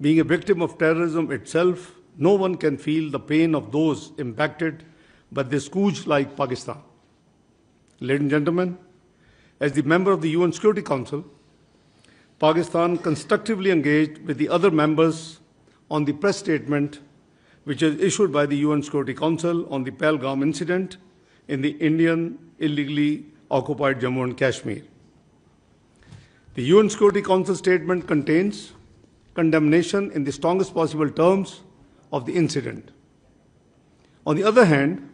Being a victim of terrorism itself, no one can feel the pain of those impacted by this scourge like Pakistan. Ladies and gentlemen, as the member of the UN Security Council, Pakistan constructively engaged with the other members on the press statement which is issued by the UN Security Council on the Pahalgam incident in the Indian illegally occupied Jammu and Kashmir. The UN Security Council statement contains condemnation in the strongest possible terms of the incident. On the other hand,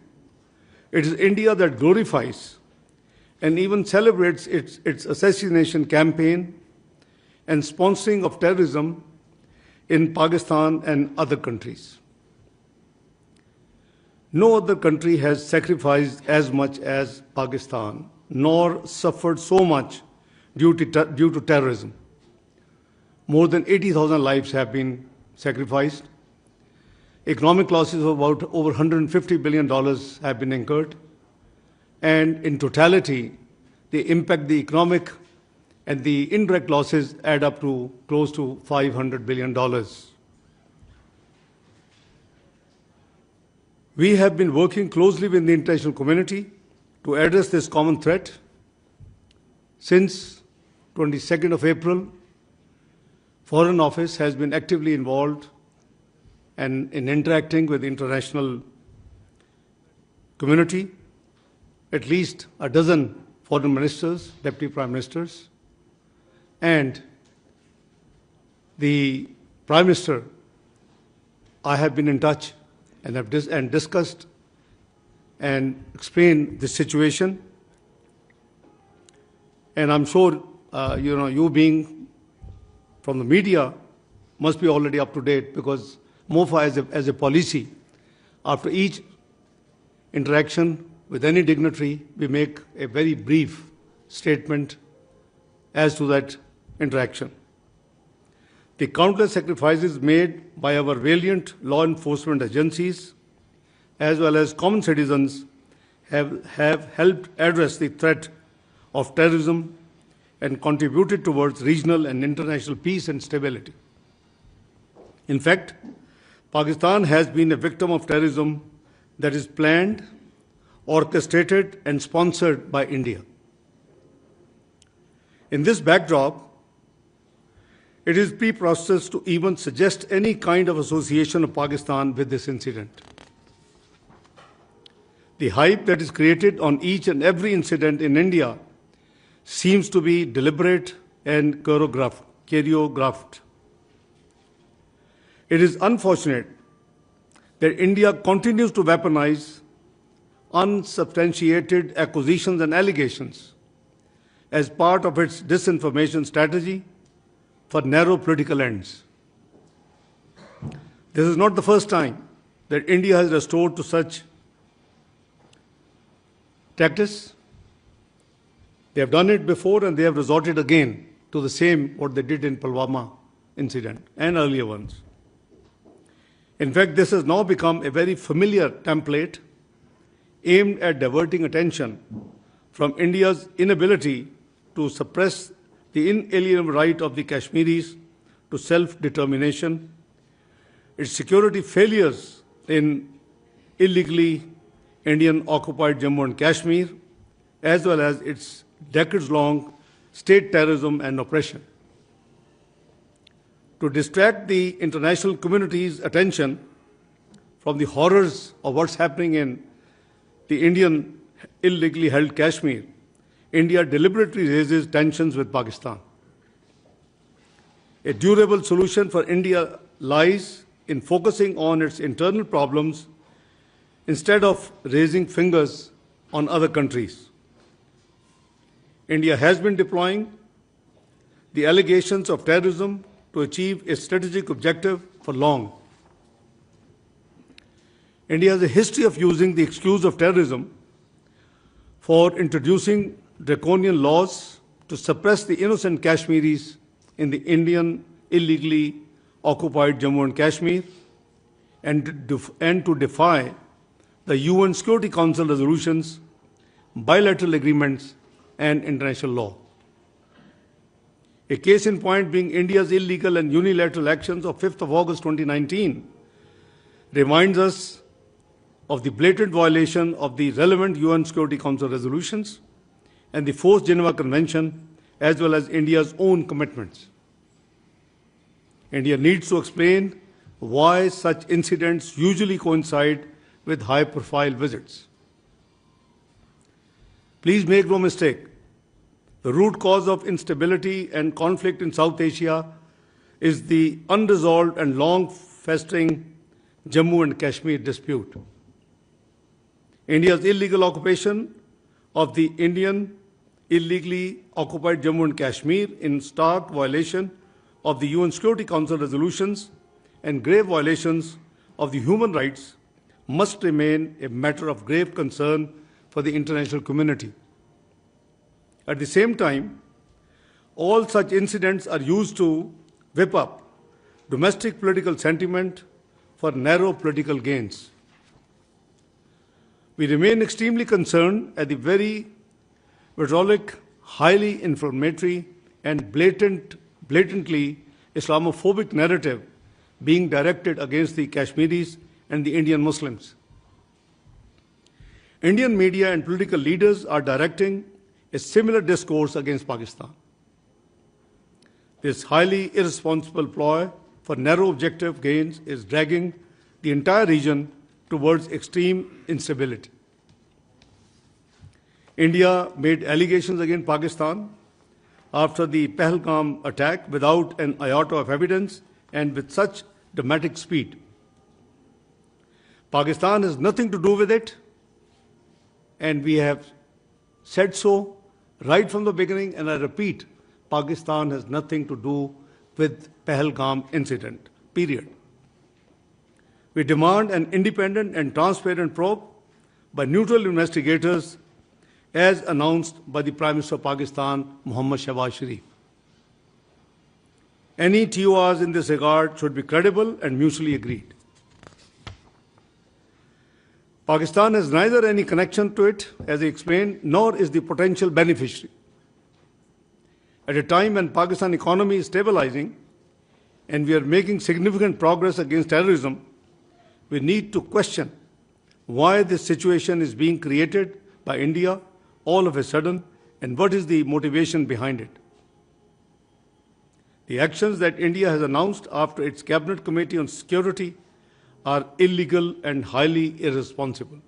it is India that glorifies and even celebrates its assassination campaign and sponsoring of terrorism in Pakistan and other countries. No other country has sacrificed as much as Pakistan, nor suffered so much due to terrorism. More than 80,000 lives have been sacrificed. Economic losses of about over $150 billion have been incurred. And in totality, the impact, the economic and the indirect losses add up to close to $500 billion. We have been working closely with the international community to address this common threat. Since 22nd of April, Foreign Office has been actively involved and in interacting with the international community. At least a dozen foreign ministers, deputy prime ministers, and the Prime Minister, I have been in touch and have discussed and explained the situation. And I'm sure, you being from the media must be already up to date, because MOFA as a policy, after each interaction with any dignitary, we make a very brief statement as to that interaction. The countless sacrifices made by our valiant law enforcement agencies, as well as common citizens, have helped address the threat of terrorism and contributed towards regional and international peace and stability. In fact, Pakistan has been a victim of terrorism that is planned, orchestrated, and sponsored by India. In this backdrop, it is preposterous to even suggest any kind of association of Pakistan with this incident. The hype that is created on each and every incident in India seems to be deliberate and choreographed. It is unfortunate that India continues to weaponize unsubstantiated accusations and allegations as part of its disinformation strategy for narrow political ends. This is not the first time that India has resorted to such tactics. They have done it before, and they have resorted again to the same what they did in Pulwama incident and earlier ones. In fact, this has now become a very familiar template aimed at diverting attention from India's inability to suppress the inalienable right of the Kashmiris to self-determination, its security failures in illegally Indian-occupied Jammu and Kashmir, as well as its decades-long state terrorism and oppression. To distract the international community's attention from the horrors of what's happening in the Indian illegally held Kashmir, India deliberately raises tensions with Pakistan. A durable solution for India lies in focusing on its internal problems instead of raising fingers on other countries. India has been deploying the allegations of terrorism to achieve a strategic objective for long. India has a history of using the excuse of terrorism for introducing draconian laws to suppress the innocent Kashmiris in the Indian illegally occupied Jammu and Kashmir and to defy the UN Security Council resolutions, bilateral agreements, and international law. A case in point being India's illegal and unilateral actions of 5th of August 2019 reminds us of the blatant violation of the relevant UN Security Council resolutions and the Fourth Geneva Convention, as well as India's own commitments. India needs to explain why such incidents usually coincide with high-profile visits. Please make no mistake, the root cause of instability and conflict in South Asia is the unresolved and long-festering Jammu and Kashmir dispute. India's illegal occupation of the Indian illegally occupied Jammu and Kashmir in stark violation of the UN Security Council resolutions and grave violations of the human rights must remain a matter of grave concern for the international community. At the same time, all such incidents are used to whip up domestic political sentiment for narrow political gains. We remain extremely concerned at the very vitriolic, highly inflammatory, and blatantly Islamophobic narrative being directed against the Kashmiris and the Indian Muslims. Indian media and political leaders are directing a similar discourse against Pakistan. This highly irresponsible ploy for narrow objective gains is dragging the entire region towards extreme instability. India made allegations against Pakistan after the Pahalgam attack without an iota of evidence and with such dramatic speed. Pakistan has nothing to do with it, and we have said so right from the beginning, and I repeat, Pakistan has nothing to do with Pahalgam incident, period. We demand an independent and transparent probe by neutral investigators as announced by the Prime Minister of Pakistan, Mohammad Shahbaz Sharif. Any TORs in this regard should be credible and mutually agreed. Pakistan has neither any connection to it, as I explained, nor is the potential beneficiary. At a time when Pakistan economy is stabilizing and we are making significant progress against terrorism, we need to question why this situation is being created by India all of a sudden and what is the motivation behind it. The actions that India has announced after its Cabinet Committee on Security are illegal and highly irresponsible.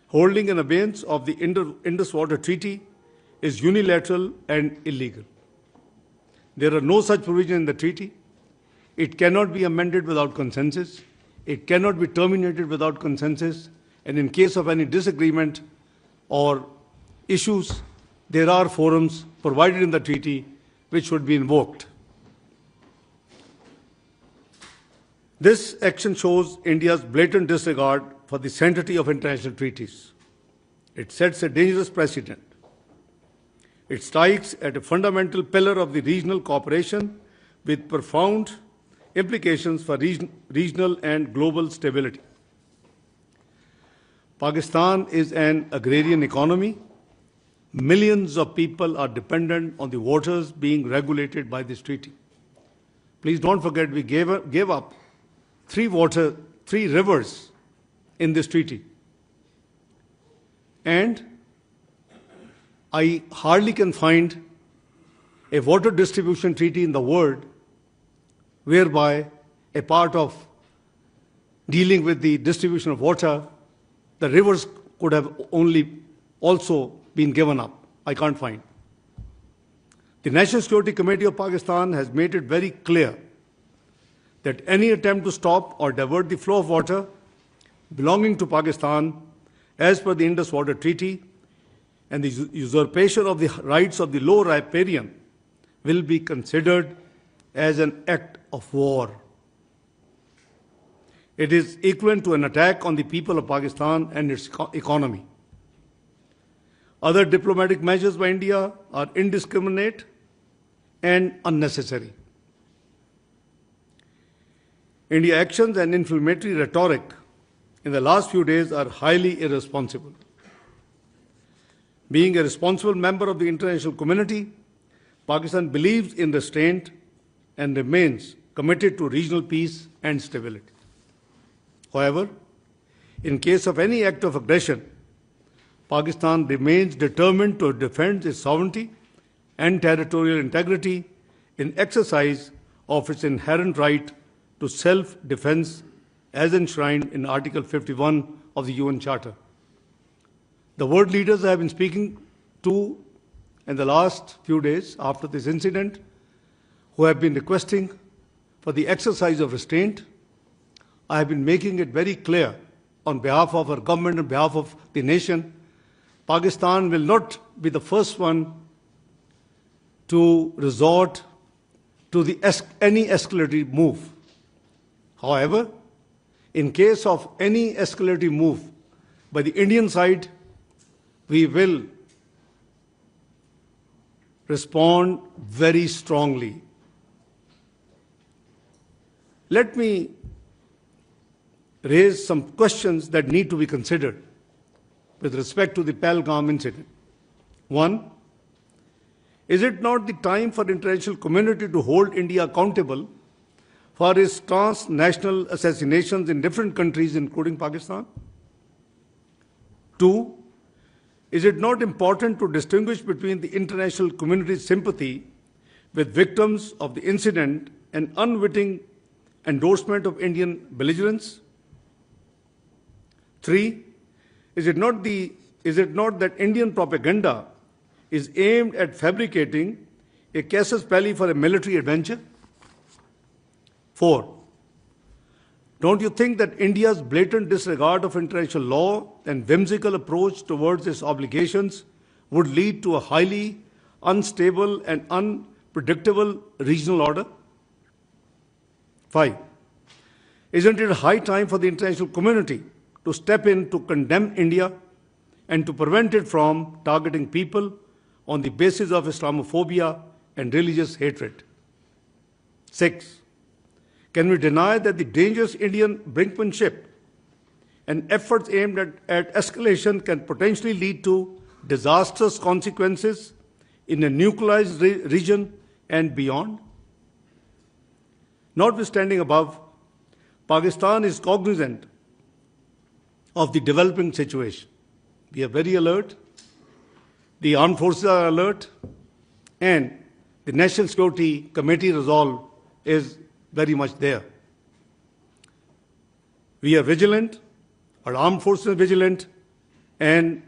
Holding in abeyance of the Indus Waters Treaty is unilateral and illegal. There are no such provisions in the treaty. It cannot be amended without consensus. It cannot be terminated without consensus. And in case of any disagreement or issues, there are forums provided in the treaty which should be invoked. This action shows India's blatant disregard for the sanctity of international treaties. It sets a dangerous precedent. It strikes at a fundamental pillar of the regional cooperation with profound implications for regional and global stability. Pakistan is an agrarian economy. Millions of people are dependent on the waters being regulated by this treaty. Please don't forget we gave up three rivers in this treaty. And I hardly can find a water distribution treaty in the world whereby a part of dealing with the distribution of water, the rivers could have only also been given up. I can't find. The National Security Committee of Pakistan has made it very clear that any attempt to stop or divert the flow of water belonging to Pakistan as per the Indus Waters Treaty and the usurpation of the rights of the low riparian will be considered as an act of war. It is equivalent to an attack on the people of Pakistan and its economy. Other diplomatic measures by India are indiscriminate and unnecessary. India's actions and inflammatory rhetoric in the last few days are highly irresponsible. Being a responsible member of the international community, Pakistan believes in restraint and remains committed to regional peace and stability. However, in case of any act of aggression, Pakistan remains determined to defend its sovereignty and territorial integrity in exercise of its inherent right to self-defense as enshrined in Article 51 of the UN Charter. The world leaders I have been speaking to in the last few days after this incident, who have been requesting for the exercise of restraint, I have been making it very clear on behalf of our government, on behalf of the nation, Pakistan will not be the first one to resort to any escalatory move. However, in case of any escalatory move by the Indian side, we will respond very strongly. Let me raise some questions that need to be considered with respect to the Pahalgam incident. One, is it not the time for the international community to hold India accountable for its transnational assassinations in different countries, including Pakistan? Two, is it not important to distinguish between the international community's sympathy with victims of the incident and unwitting endorsement of Indian belligerence? Three, is it not that Indian propaganda is aimed at fabricating a casus belli for a military adventure? Four, don't you think that India's blatant disregard of international law and whimsical approach towards its obligations would lead to a highly unstable and unpredictable regional order? Five, isn't it high time for the international community to step in to condemn India and to prevent it from targeting people on the basis of Islamophobia and religious hatred? Six, can we deny that the dangerous Indian brinkmanship and efforts aimed at escalation can potentially lead to disastrous consequences in a nuclearized region and beyond? Notwithstanding above, Pakistan is cognizant of the developing situation. We are very alert, the armed forces are alert, and the National Security Committee resolve is very much there. We are vigilant, our armed forces are vigilant, and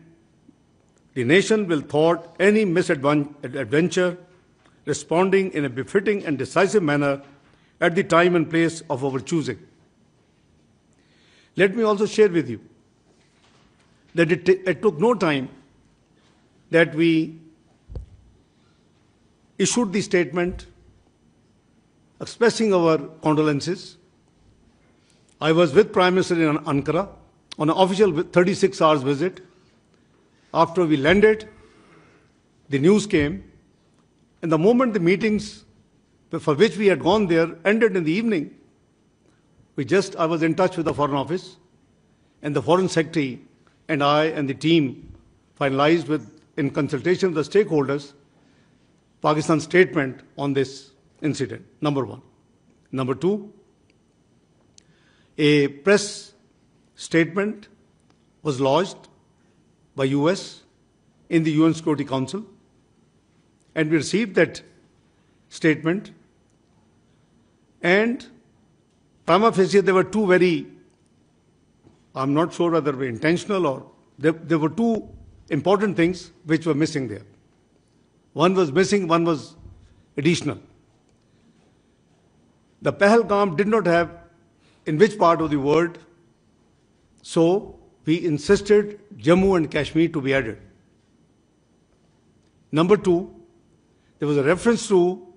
the nation will thwart any misadventure, responding in a befitting and decisive manner at the time and place of our choosing. Let me also share with you that it took no time that we issued the statement expressing our condolences. I was with Prime Minister in Ankara on an official 36 hours visit. After we landed, the news came, and the moment the meetings for which we had gone there ended in the evening, I was in touch with the Foreign Office, and the Foreign Secretary and I and the team finalized in consultation with the stakeholders, Pakistan's statement on this incident, number one. Number two, a press statement was lodged by US in the UN Security Council, and we received that statement, and prima facie there were two I'm not sure whether they were intentional or there were two important things which were missing there. One was missing, one was additional. The Pahalgam did not have in which part of the world, so we insisted Jammu and Kashmir to be added. Number two, there was a reference to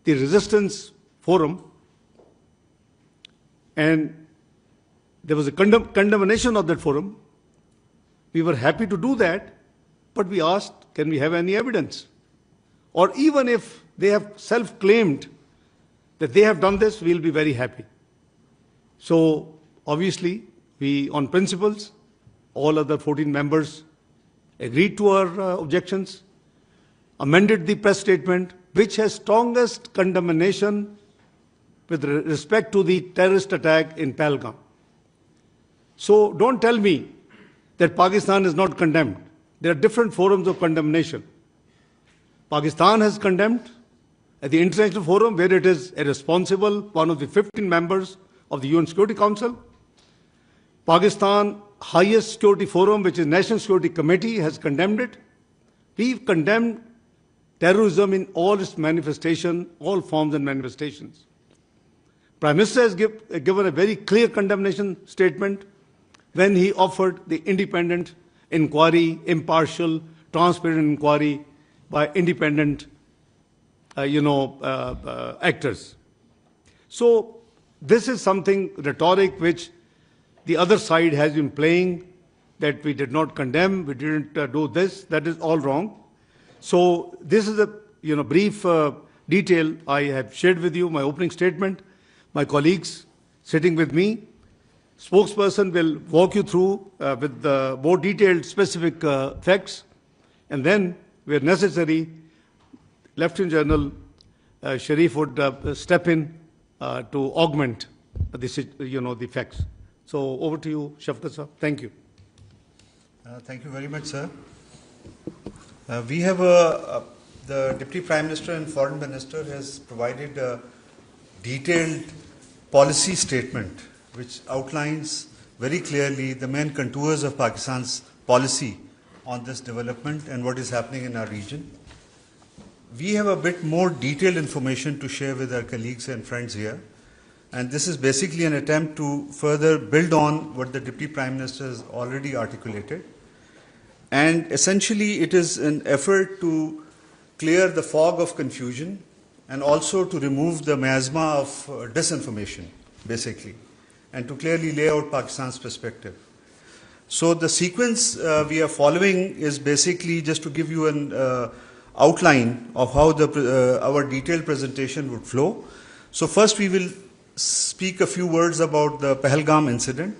the resistance forum, and there was a condemnation of that forum. We were happy to do that, but we asked, can we have any evidence? Or even if they have self-claimed that they have done this, we'll be very happy. So obviously, we, on principles, all other 14 members agreed to our objections, amended the press statement, which has strongest condemnation with respect to the terrorist attack in Pahalgam. So don't tell me that Pakistan is not condemned. There are different forums of condemnation. Pakistan has condemned at the international forum, where it is a responsible, one of the 15 members of the UN Security Council. Pakistan highest security forum, which is National Security Committee, has condemned it. We've condemned terrorism in all its manifestation, all forms and manifestations. Prime Minister has given a very clear condemnation statement when he offered the independent inquiry, impartial, transparent inquiry by independent, actors. So this is something rhetoric which the other side has been playing, that we did not condemn, we didn't do this. That is all wrong. So this is a brief detail I have shared with you, my opening statement. My colleagues sitting with me, spokesperson will walk you through with more detailed specific facts, and then, where necessary, Lieutenant General Sharif would step in to augment the facts. So over to you, Shafqat sir. Thank you. Thank you very much, sir. We have the Deputy Prime Minister and Foreign Minister has provided a detailed policy statement which outlines very clearly the main contours of Pakistan's policy on this development and what is happening in our region. We have a bit more detailed information to share with our colleagues and friends here, and this is basically an attempt to further build on what the Deputy Prime Minister has already articulated. And essentially it is an effort to clear the fog of confusion and also to remove the miasma of disinformation, basically, and to clearly lay out Pakistan's perspective. So the sequence we are following is basically just to give you an outline of how our detailed presentation would flow. So first we will speak a few words about the Pahalgam incident,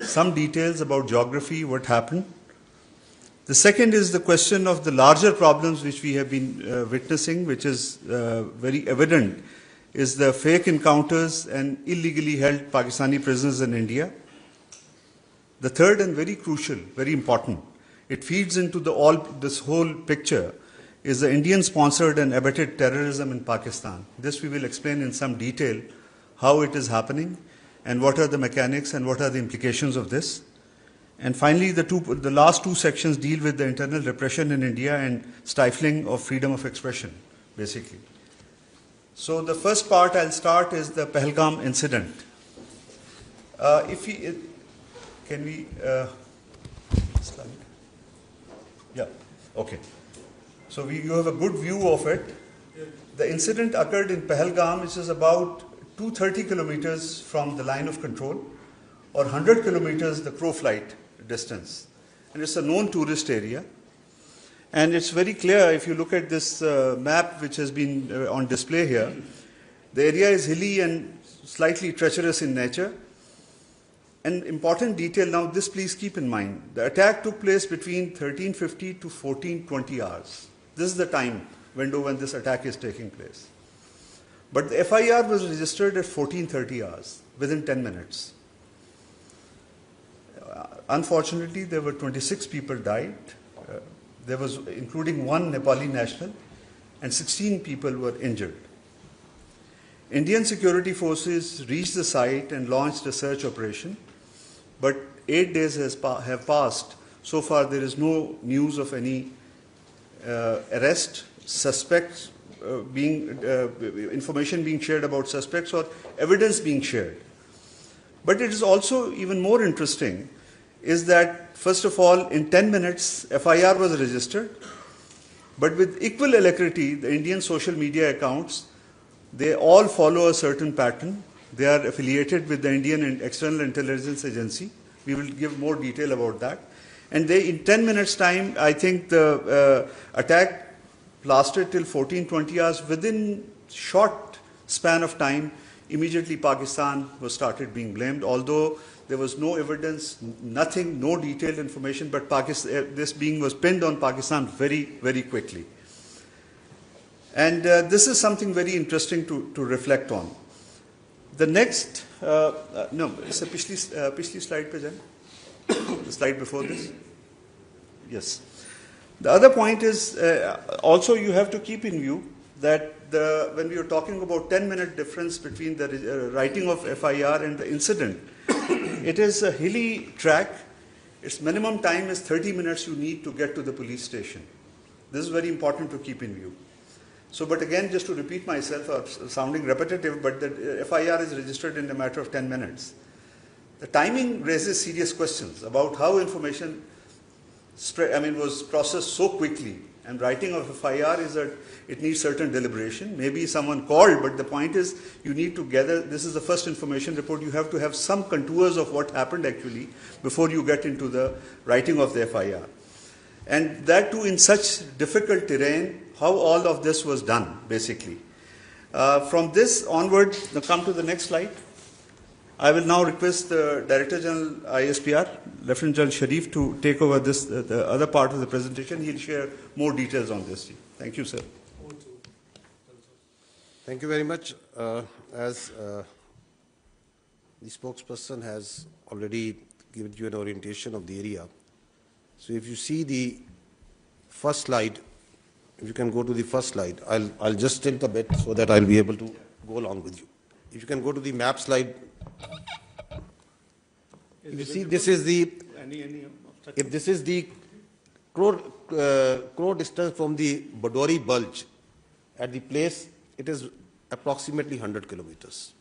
some details about geography, what happened. The second is the question of the larger problems which we have been witnessing, which is very evident, is the fake encounters and illegally held Pakistani prisoners in India. The third and very crucial, very important, it feeds into this whole picture, is the Indian-sponsored and abetted terrorism in Pakistan. This we will explain in some detail how it is happening and what are the mechanics and what are the implications of this. And finally, the last two sections deal with the internal repression in India and stifling of freedom of expression, basically. So the first part I'll start is the Pahalgam incident. Can we slide? Yeah, okay. So you have a good view of it. The incident occurred in Pahalgam, which is about 230 kilometers from the line of control, or 100 kilometers the crow flight distance. And it's a known tourist area. And it's very clear if you look at this map which has been on display here. The area is hilly and slightly treacherous in nature. An important detail now, this please keep in mind. The attack took place between 1350 to 1420 hours. This is the time window when this attack is taking place. But the FIR was registered at 1430 hours, within 10 minutes. Unfortunately, there were 26 people died. There was, including one Nepali national, and 16 people were injured. Indian security forces reached the site and launched a search operation, but 8 days have passed. So far, there is no news of any arrest, suspects information being shared about suspects or evidence being shared. But it is also even more interesting is that, first of all, in 10 minutes, FIR was registered, but with equal alacrity, the Indian social media accounts, they all follow a certain pattern. They are affiliated with the Indian External Intelligence Agency. We will give more detail about that. And they, in 10 minutes time, I think the attack lasted till 1420 hours. Within short span of time, immediately Pakistan was started being blamed, although there was no evidence, nothing, no detailed information, but this being was pinned on Pakistan very, very quickly. And this is something very interesting to reflect on. The next, no, it's a पिछली slide पे जाएं, the slide before this. Yes. The other point is also you have to keep in view that when we are talking about 10-minute difference between the writing of FIR and the incident, it is a hilly track. Its minimum time is 30 minutes you need to get to the police station. This is very important to keep in view. So, but again, just to repeat myself, sounding repetitive, but the FIR is registered in a matter of 10 minutes. The timing raises serious questions about how information was processed so quickly. And writing of FIR is that it needs certain deliberation. Maybe someone called, but the point is you need to gather, this is the first information report, you have to have some contours of what happened actually before you get into the writing of the FIR. And that too in such difficult terrain, how all of this was done, basically. From this onward, now come to the next slide. I will now request the Director General ISPR, Lieutenant General Sharif, to take over this, the other part of the presentation. He'll share more details on this. Thank you, sir. Thank you very much. As the spokesperson has already given you an orientation of the area. So if you see the first slide, if you can go to the first slide, I'll just tilt a bit so that I'll be able to go along with you. If you can go to the map slide. If you see, this is the, if this is the crow distance from the Badori Bulge at the place, it is approximately 100 kilometers.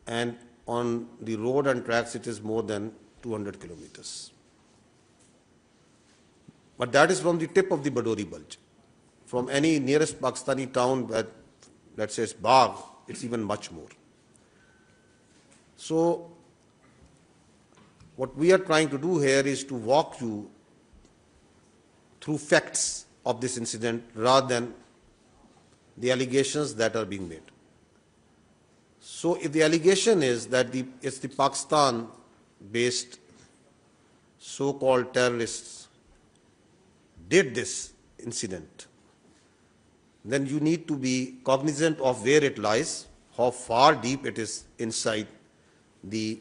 And on the road and tracks, it is more than 200 kilometers. But that is from the tip of the Badori Bulge. From any nearest Pakistani town, let's say it's Bagh, it's even much more. So, what we are trying to do here is to walk you through facts of this incident rather than the allegations that are being made. So, if the allegation is that it's the Pakistan-based so-called terrorists did this incident, then you need to be cognizant of where it lies, how far deep it is inside the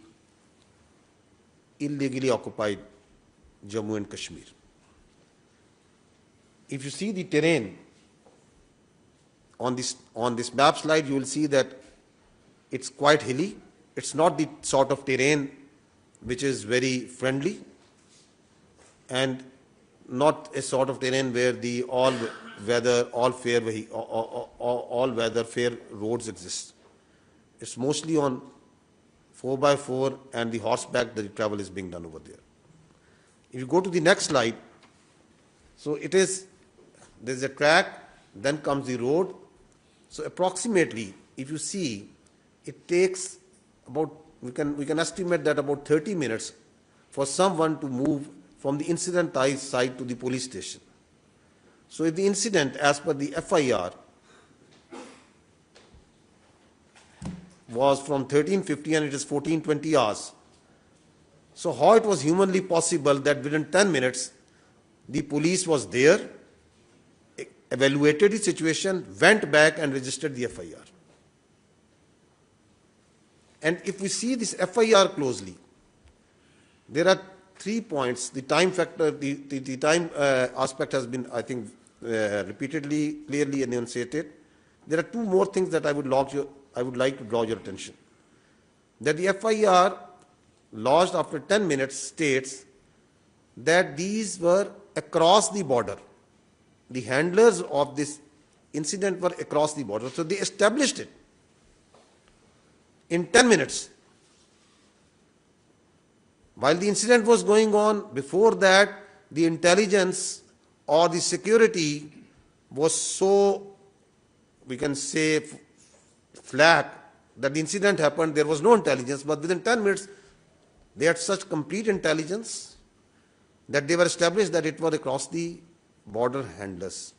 illegally occupied Jammu and Kashmir. If you see the terrain on this map slide, you will see that it's quite hilly. It's not the sort of terrain which is very friendly and not a sort of terrain where the all-weather fair roads exist. It's mostly on 4x4 and the horseback that the travel is being done over there. If you go to the next slide, so there's a track, then comes the road. So approximately, if you see, it takes about, we can estimate that about 30 minutes for someone to move from the incident site to the police station. So if the incident, as per the FIR, was from 1350 and it is 1420 hours. So how it was humanly possible that within 10 minutes, the police was there, evaluated the situation, went back and registered the FIR. And if we see this FIR closely, there are 3 points. The time factor, the time aspect has been, I think, repeatedly, clearly enunciated. There are 2 more things that I would like to draw your attention. That the FIR lodged after 10 minutes states that these were across the border. The handlers of this incident were across the border. So they established it in 10 minutes. While the incident was going on, before that, the intelligence or the security was so, we can say, flat that the incident happened, there was no intelligence, but within 10 minutes, they had such complete intelligence that they were established that it was across the border handlers.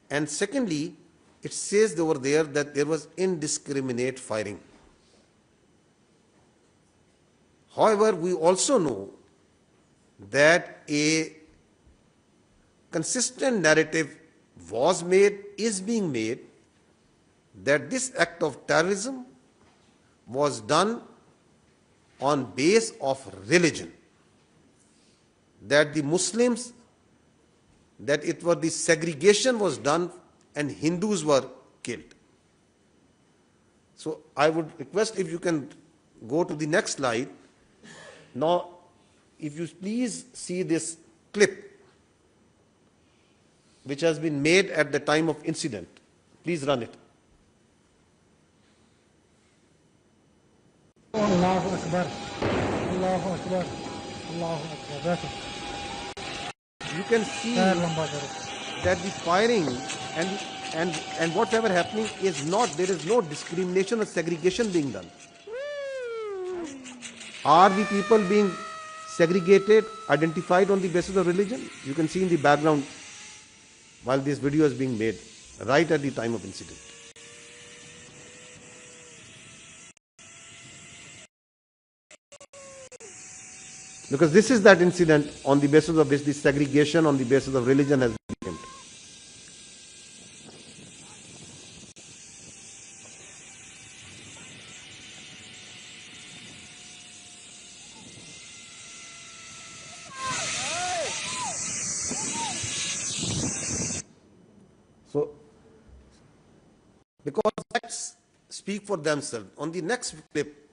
And secondly, it says over there that there was indiscriminate firing. However, we also know that a consistent narrative was made is being made that this act of terrorism was done on base of religion, that the Muslims, that it was the segregation was done and Hindus were killed. So I would request if you can go to the next slide. Now, if you please see this clip which has been made at the time of incident. Please run it. Allahu Akbar. Allahu Akbar. Allahu Akbar. That's it. You can see that the firing and whatever happening is not, there is no discrimination or segregation being done. Are the people being segregated, identified on the basis of religion? You can see in the background while this video is being made, right at the time of incident. Because this is that incident on the basis of which the segregation on the basis of religion has been claimed. So, because facts speak for themselves. On the next clip,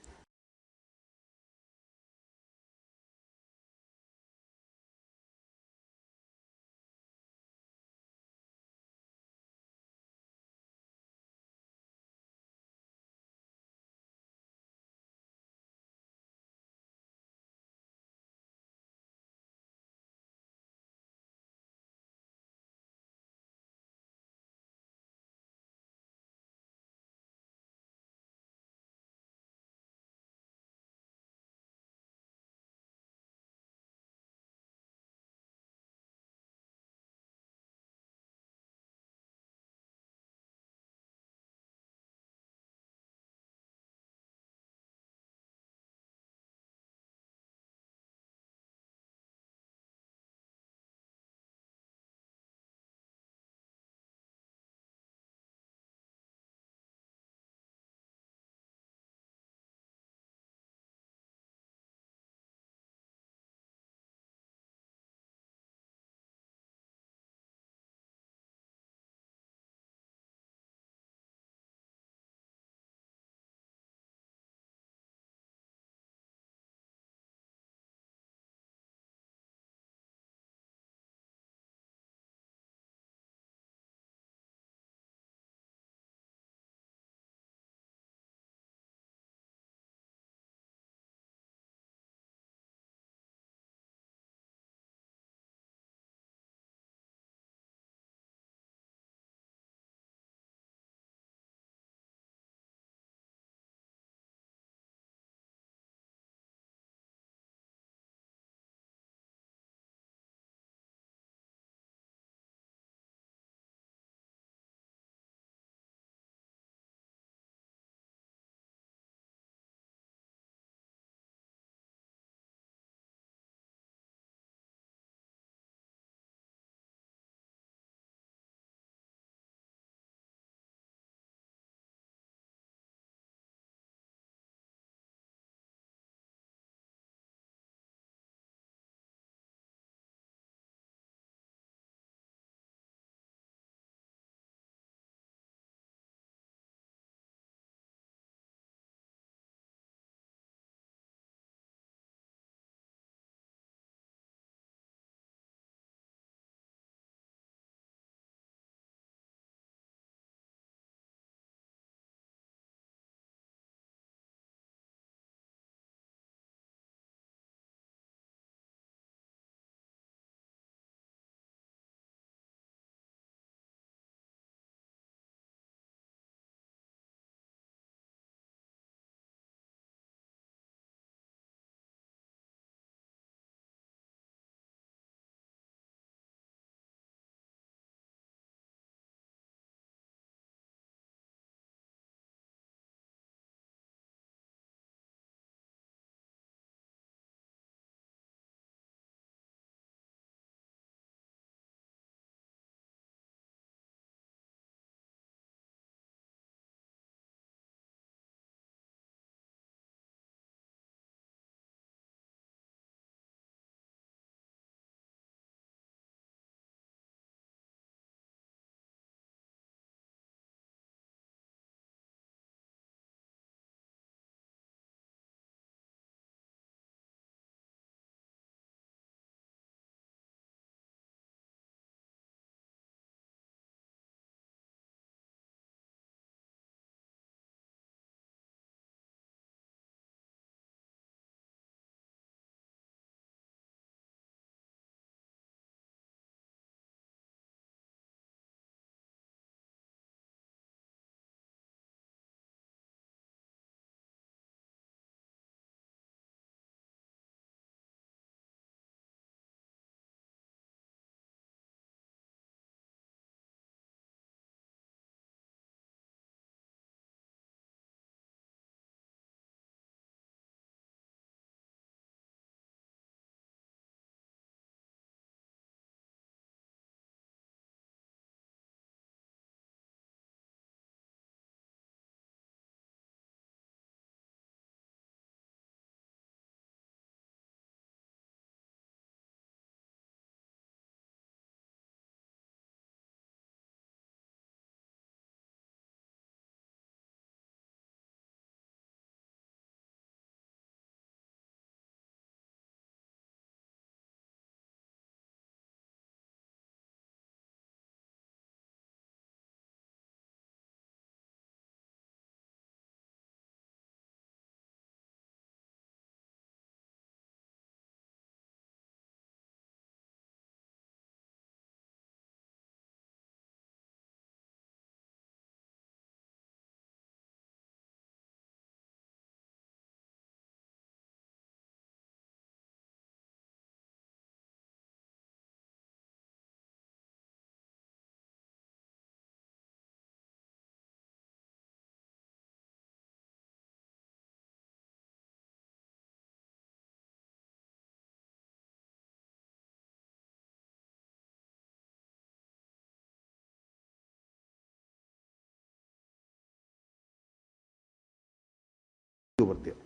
over there.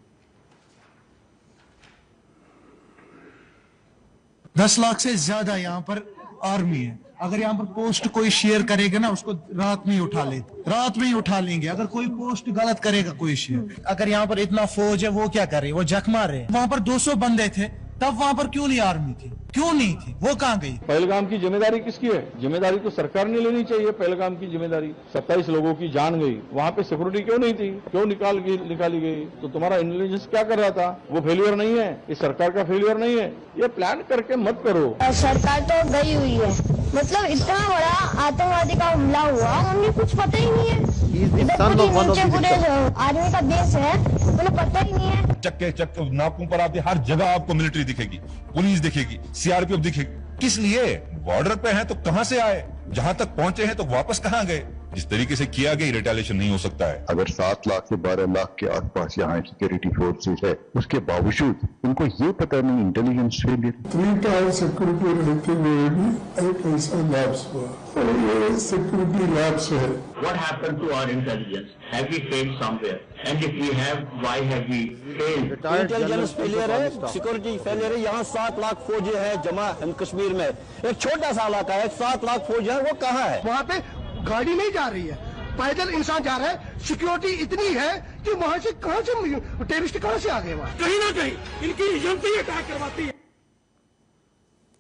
10 lakh से ज्यादा यहाँ पर army है. अगर यहाँ पर post कोई share करेगा ना, उसको रात में ही उठा लेंगे. अगर कोई पोस्ट गलत करेगा कोई शेयर, अगर यहाँ पर इतना फौज है, वो क्या कर रही है? वो जख मार रहे हैं. वहाँ पर 200 बंदे थे, तब वहाँ पर क्यों नहीं आर्मी थी? क्यों नहीं थी? वो कहाँ गई? पहलगाम की जिम्मेदारी किसकी है? जिम्मेदारी तो सरकार ने लेनी चाहिए. पहलगाम की जिम्मेदारी, 27 लोगों की जान गई, वहाँ पे सिक्योरिटी क्यों नहीं थी? क्यों निकाली गई? तो तुम्हारा इंटेलिजेंस क्या कर रहा था? वो फेलियर नहीं है, ये सरकार का फेलियर नहीं है. ये प्लान करके मत करो. सरकार तो गई हुई है, मतलब इतना बड़ा आतंकवादी का हमला हुआ, उन्हें कुछ पता ही नहीं है. पूरे आर्मी का देश है, उन्हें पता ही नहीं है. चक्के नाकों पर आते हर जगह आपको मिलिट्री दिखेगी, पुलिस दिखेगी, सीआरपीएफ दिखेगी. किस लिए? बॉर्डर पे हैं तो कहां से आए? जहां तक पहुंचे हैं तो वापस कहां गए? जिस तरीके से किया गया रिटेलिएशन नहीं हो सकता है. अगर 7 लाख से 12 लाख के आसपास यहाँ सिक्योरिटी फोर्सेस है, उसके बावजूद उनको ये पता नहीं इंटेलिजेंस फेलियर. 3 टायर सिक्योरिटी रहते हुए भी एक ऐसा लैप्स हुआ, और ये सिक्योरिटी लैप्स है. What happened to our intelligence? Have we failed somewhere? And if we have, why have we failed? Intelligence failure है, सिक्योरिटी फेलियर है. यहाँ 7 लाख फौजी है जमा कश्मीर में. एक छोटा सा इलाका है, 7 लाख फौजी है, वो कहाँ है? वहाँ पे गाड़ी नहीं जा रही है, पैदल इंसान जा रहा है. सिक्योरिटी इतनी है कि वहाँ से टेररिस्ट कहाँ से आ गए? वहाँ कहीं ना कहीं इनकी एजेंसी अटैक करवाती है.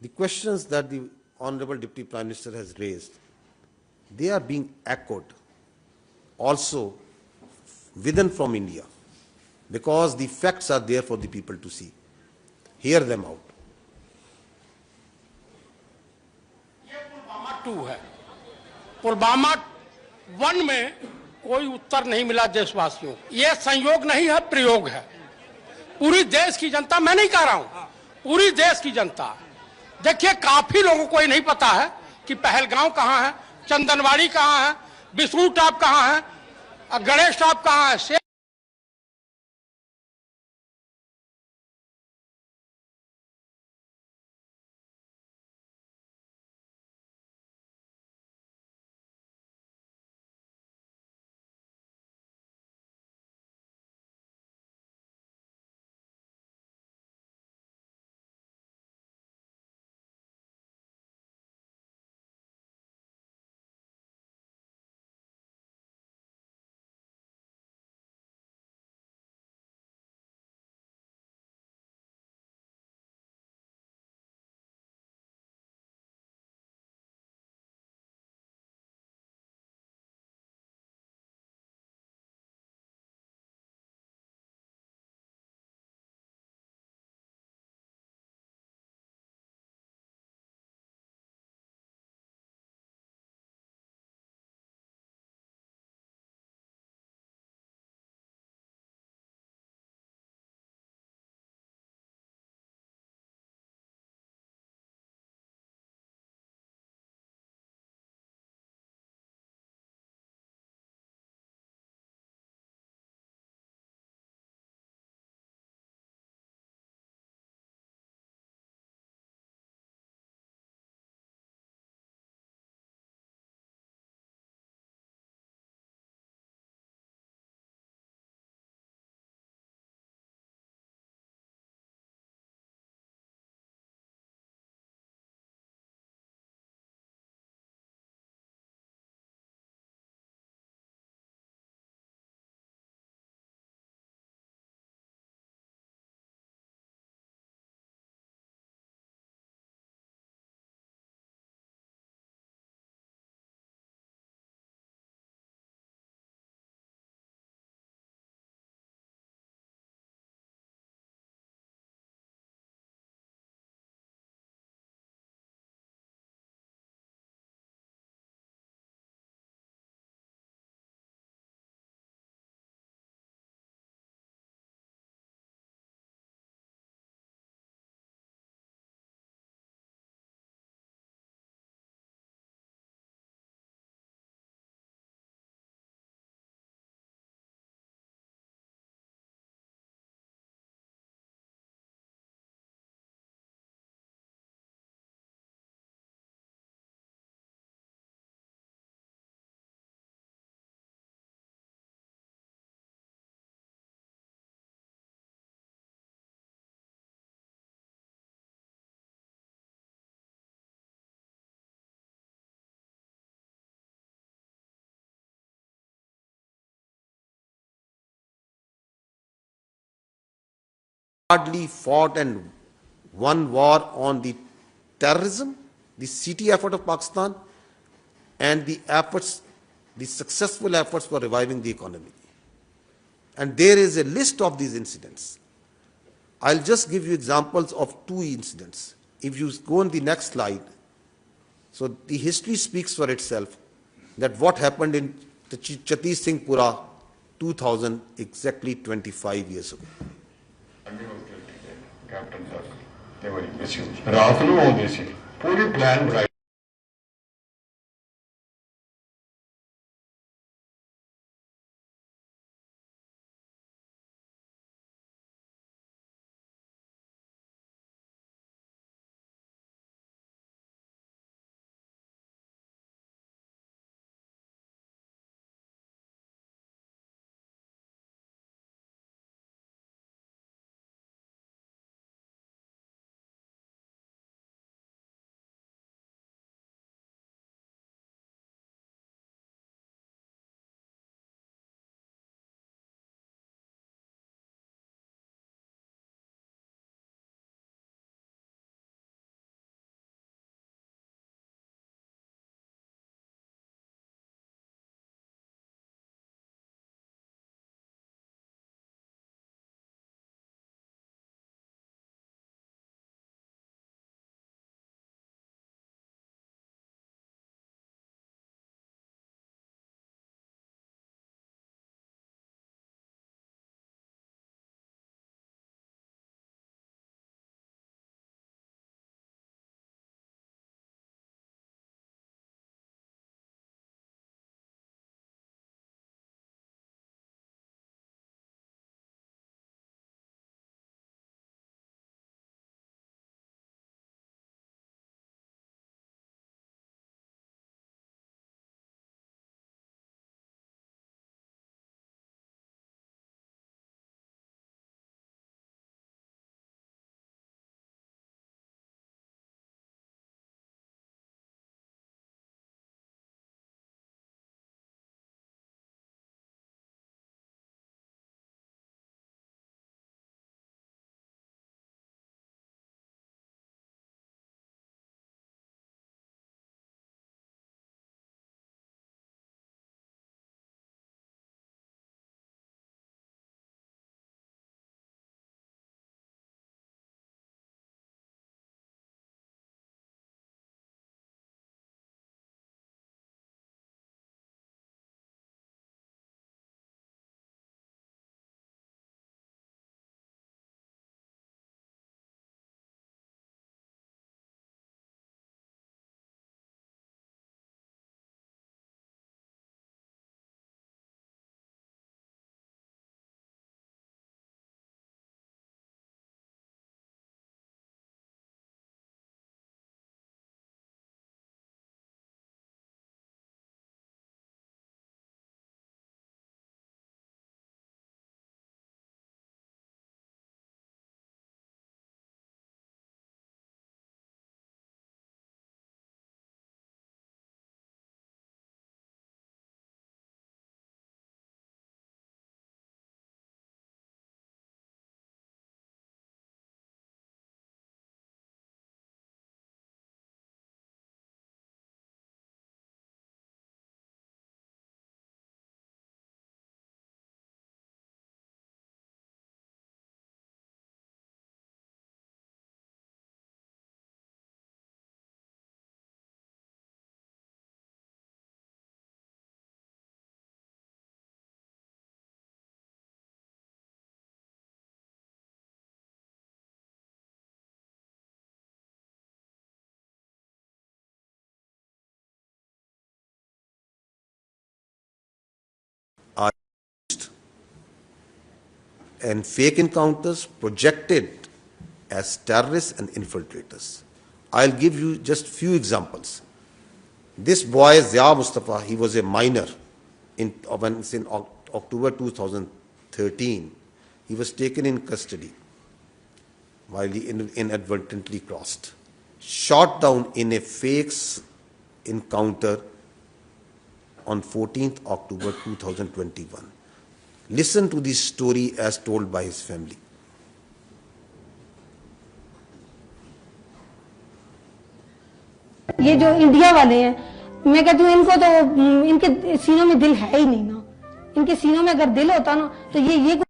The questions that the Honorable Deputy Prime Minister has raised, they are being echoed also within from India, because the facts are there for the people to see. Hear them out. ये पुलवामा 2 है. पुलवामा 1 में कोई उत्तर नहीं मिला देशवासियों. ये संयोग नहीं है, प्रयोग है. पूरी देश की जनता, मैं नहीं कह रहा हूं, पूरी देश की जनता. देखिए, काफी लोगों को ये नहीं पता है कि पहलगाम कहां है, चंदनवाड़ी कहां है, बिस्कू टॉप कहां है, गणेश टॉप कहां है. hardly fought and won war on the terrorism, the city effort of Pakistan, and the efforts, the successful efforts for reviving the economy. And there is a list of these incidents. I'll just give you examples of 2 incidents. If you go on the next slide, so the history speaks for itself, that what happened in Chatti Singhpura 2000, exactly 25 years ago. पूरी plan बनाई and fake encounters projected as terrorists and infiltrators. I'll give you just few examples. This boy, Zia Mustafa, he was a minor in October 2013. He was taken in custody while he inadvertently crossed, shot down in a fake encounter on 14th October 2021. Listen to this story as told by his family. ये जो India वाले हैं, मैं कहती हूँ इनको तो इनके सीनों में दिल है ही नहीं ना। इनके सीनों में अगर दिल होता ना तो ये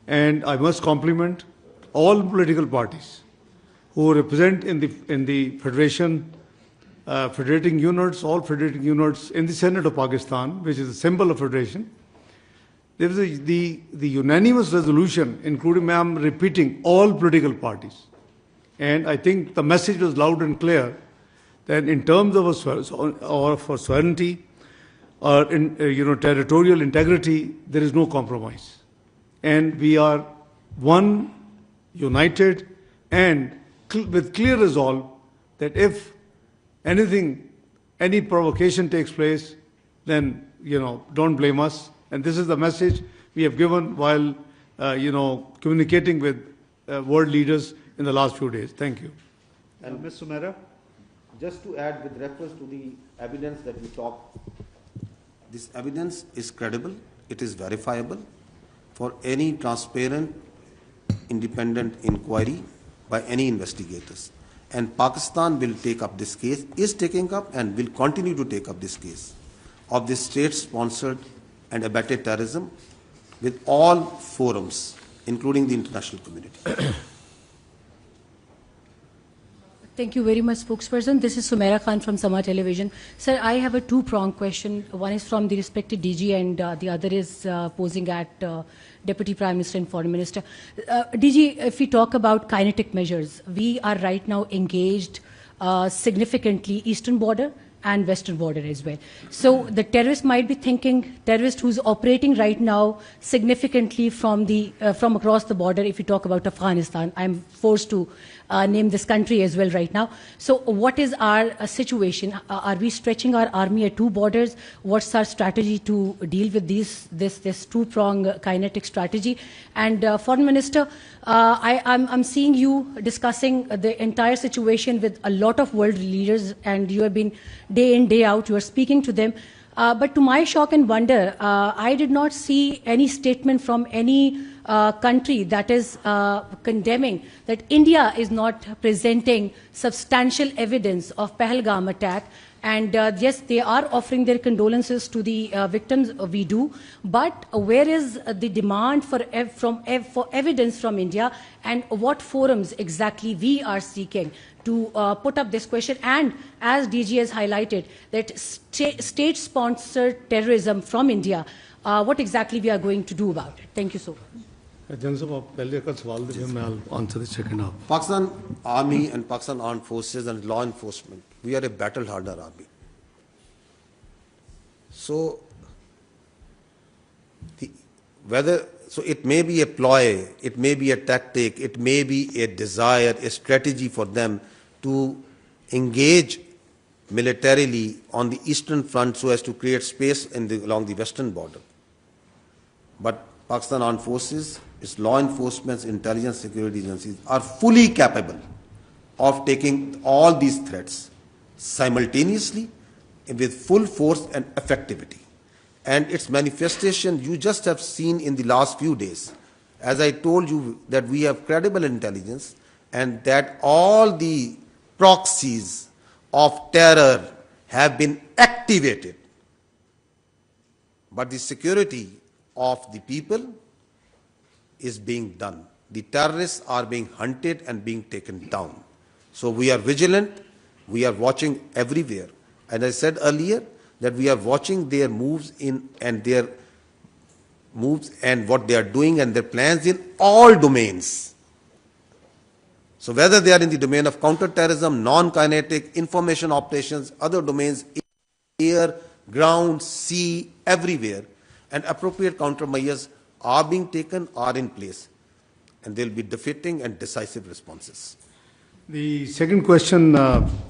And I must compliment all political parties who represent in the federation, federating units, all federating units in the Senate of Pakistan, which is a symbol of federation. There is the unanimous resolution, including, I'm repeating, all political parties. And I think the message was loud and clear that in terms of our sovereignty or territorial integrity, there is no compromise. And we are one, united, and with clear resolve that if anything, any provocation takes place, then, don't blame us. And this is the message we have given while, communicating with world leaders in the last few days. Thank you. And Ms. Sumera? Just to add with reference to the evidence that you talked, this evidence is credible, it is verifiable for any transparent, independent inquiry by any investigators. And Pakistan will take up this case, is taking up and will continue to take up this case of this state-sponsored and abetted terrorism with all forums, including the international community. Thank you very much, spokesperson. This is Sumera Khan from Sama Television. Sir, I have a two-pronged question. One is from the respected DG and the other is posing at Deputy Prime Minister and Foreign Minister. DG, if we talk about kinetic measures, we are right now engaged significantly eastern border and western border as well. So the terrorist might be thinking, terrorist who's operating right now significantly from across the border, if you talk about Afghanistan, I'm forced to name this country as well right now. So what is our situation? Are we stretching our army at two borders? What's our strategy to deal with this two-pronged kinetic strategy? And Foreign Minister, I'm seeing you discussing the entire situation with a lot of world leaders, and you have been day in, day out, you are speaking to them. But to my shock and wonder, I did not see any statement from any country that is condemning that India is not presenting substantial evidence of Pahalgam attack. And yes, they are offering their condolences to the victims, we do. But where is the demand for evidence from India, and what forums exactly we are seeking to put up this question? And as DG has highlighted, that state-sponsored terrorism from India, what exactly we are going to do about it? Thank you so much. I'll answer the second half. Pakistan Army and Pakistan Armed Forces and law enforcement, we are a battle-hardened army. So, it may be a ploy, it may be a tactic, it may be a desire, a strategy for them to engage militarily on the eastern front so as to create space along the western border. But Pakistan Armed Forces, its law enforcement, intelligence, security agencies are fully capable of taking all these threats simultaneously with full force and effectivity. And its manifestation you just have seen in the last few days. As I told you that we have credible intelligence and that all the proxies of terror have been activated. But the security of the people is being done. The terrorists are being hunted and being taken down. So we are vigilant, we are watching everywhere. And I said earlier that we are watching their moves and what they are doing and their plans in all domains. So whether they are in the domain of counter-terrorism, non-kinetic, information operations, other domains, air, ground, sea, everywhere, and appropriate countermeasures are being taken, are in place, and there will be defeating and decisive responses. The second question,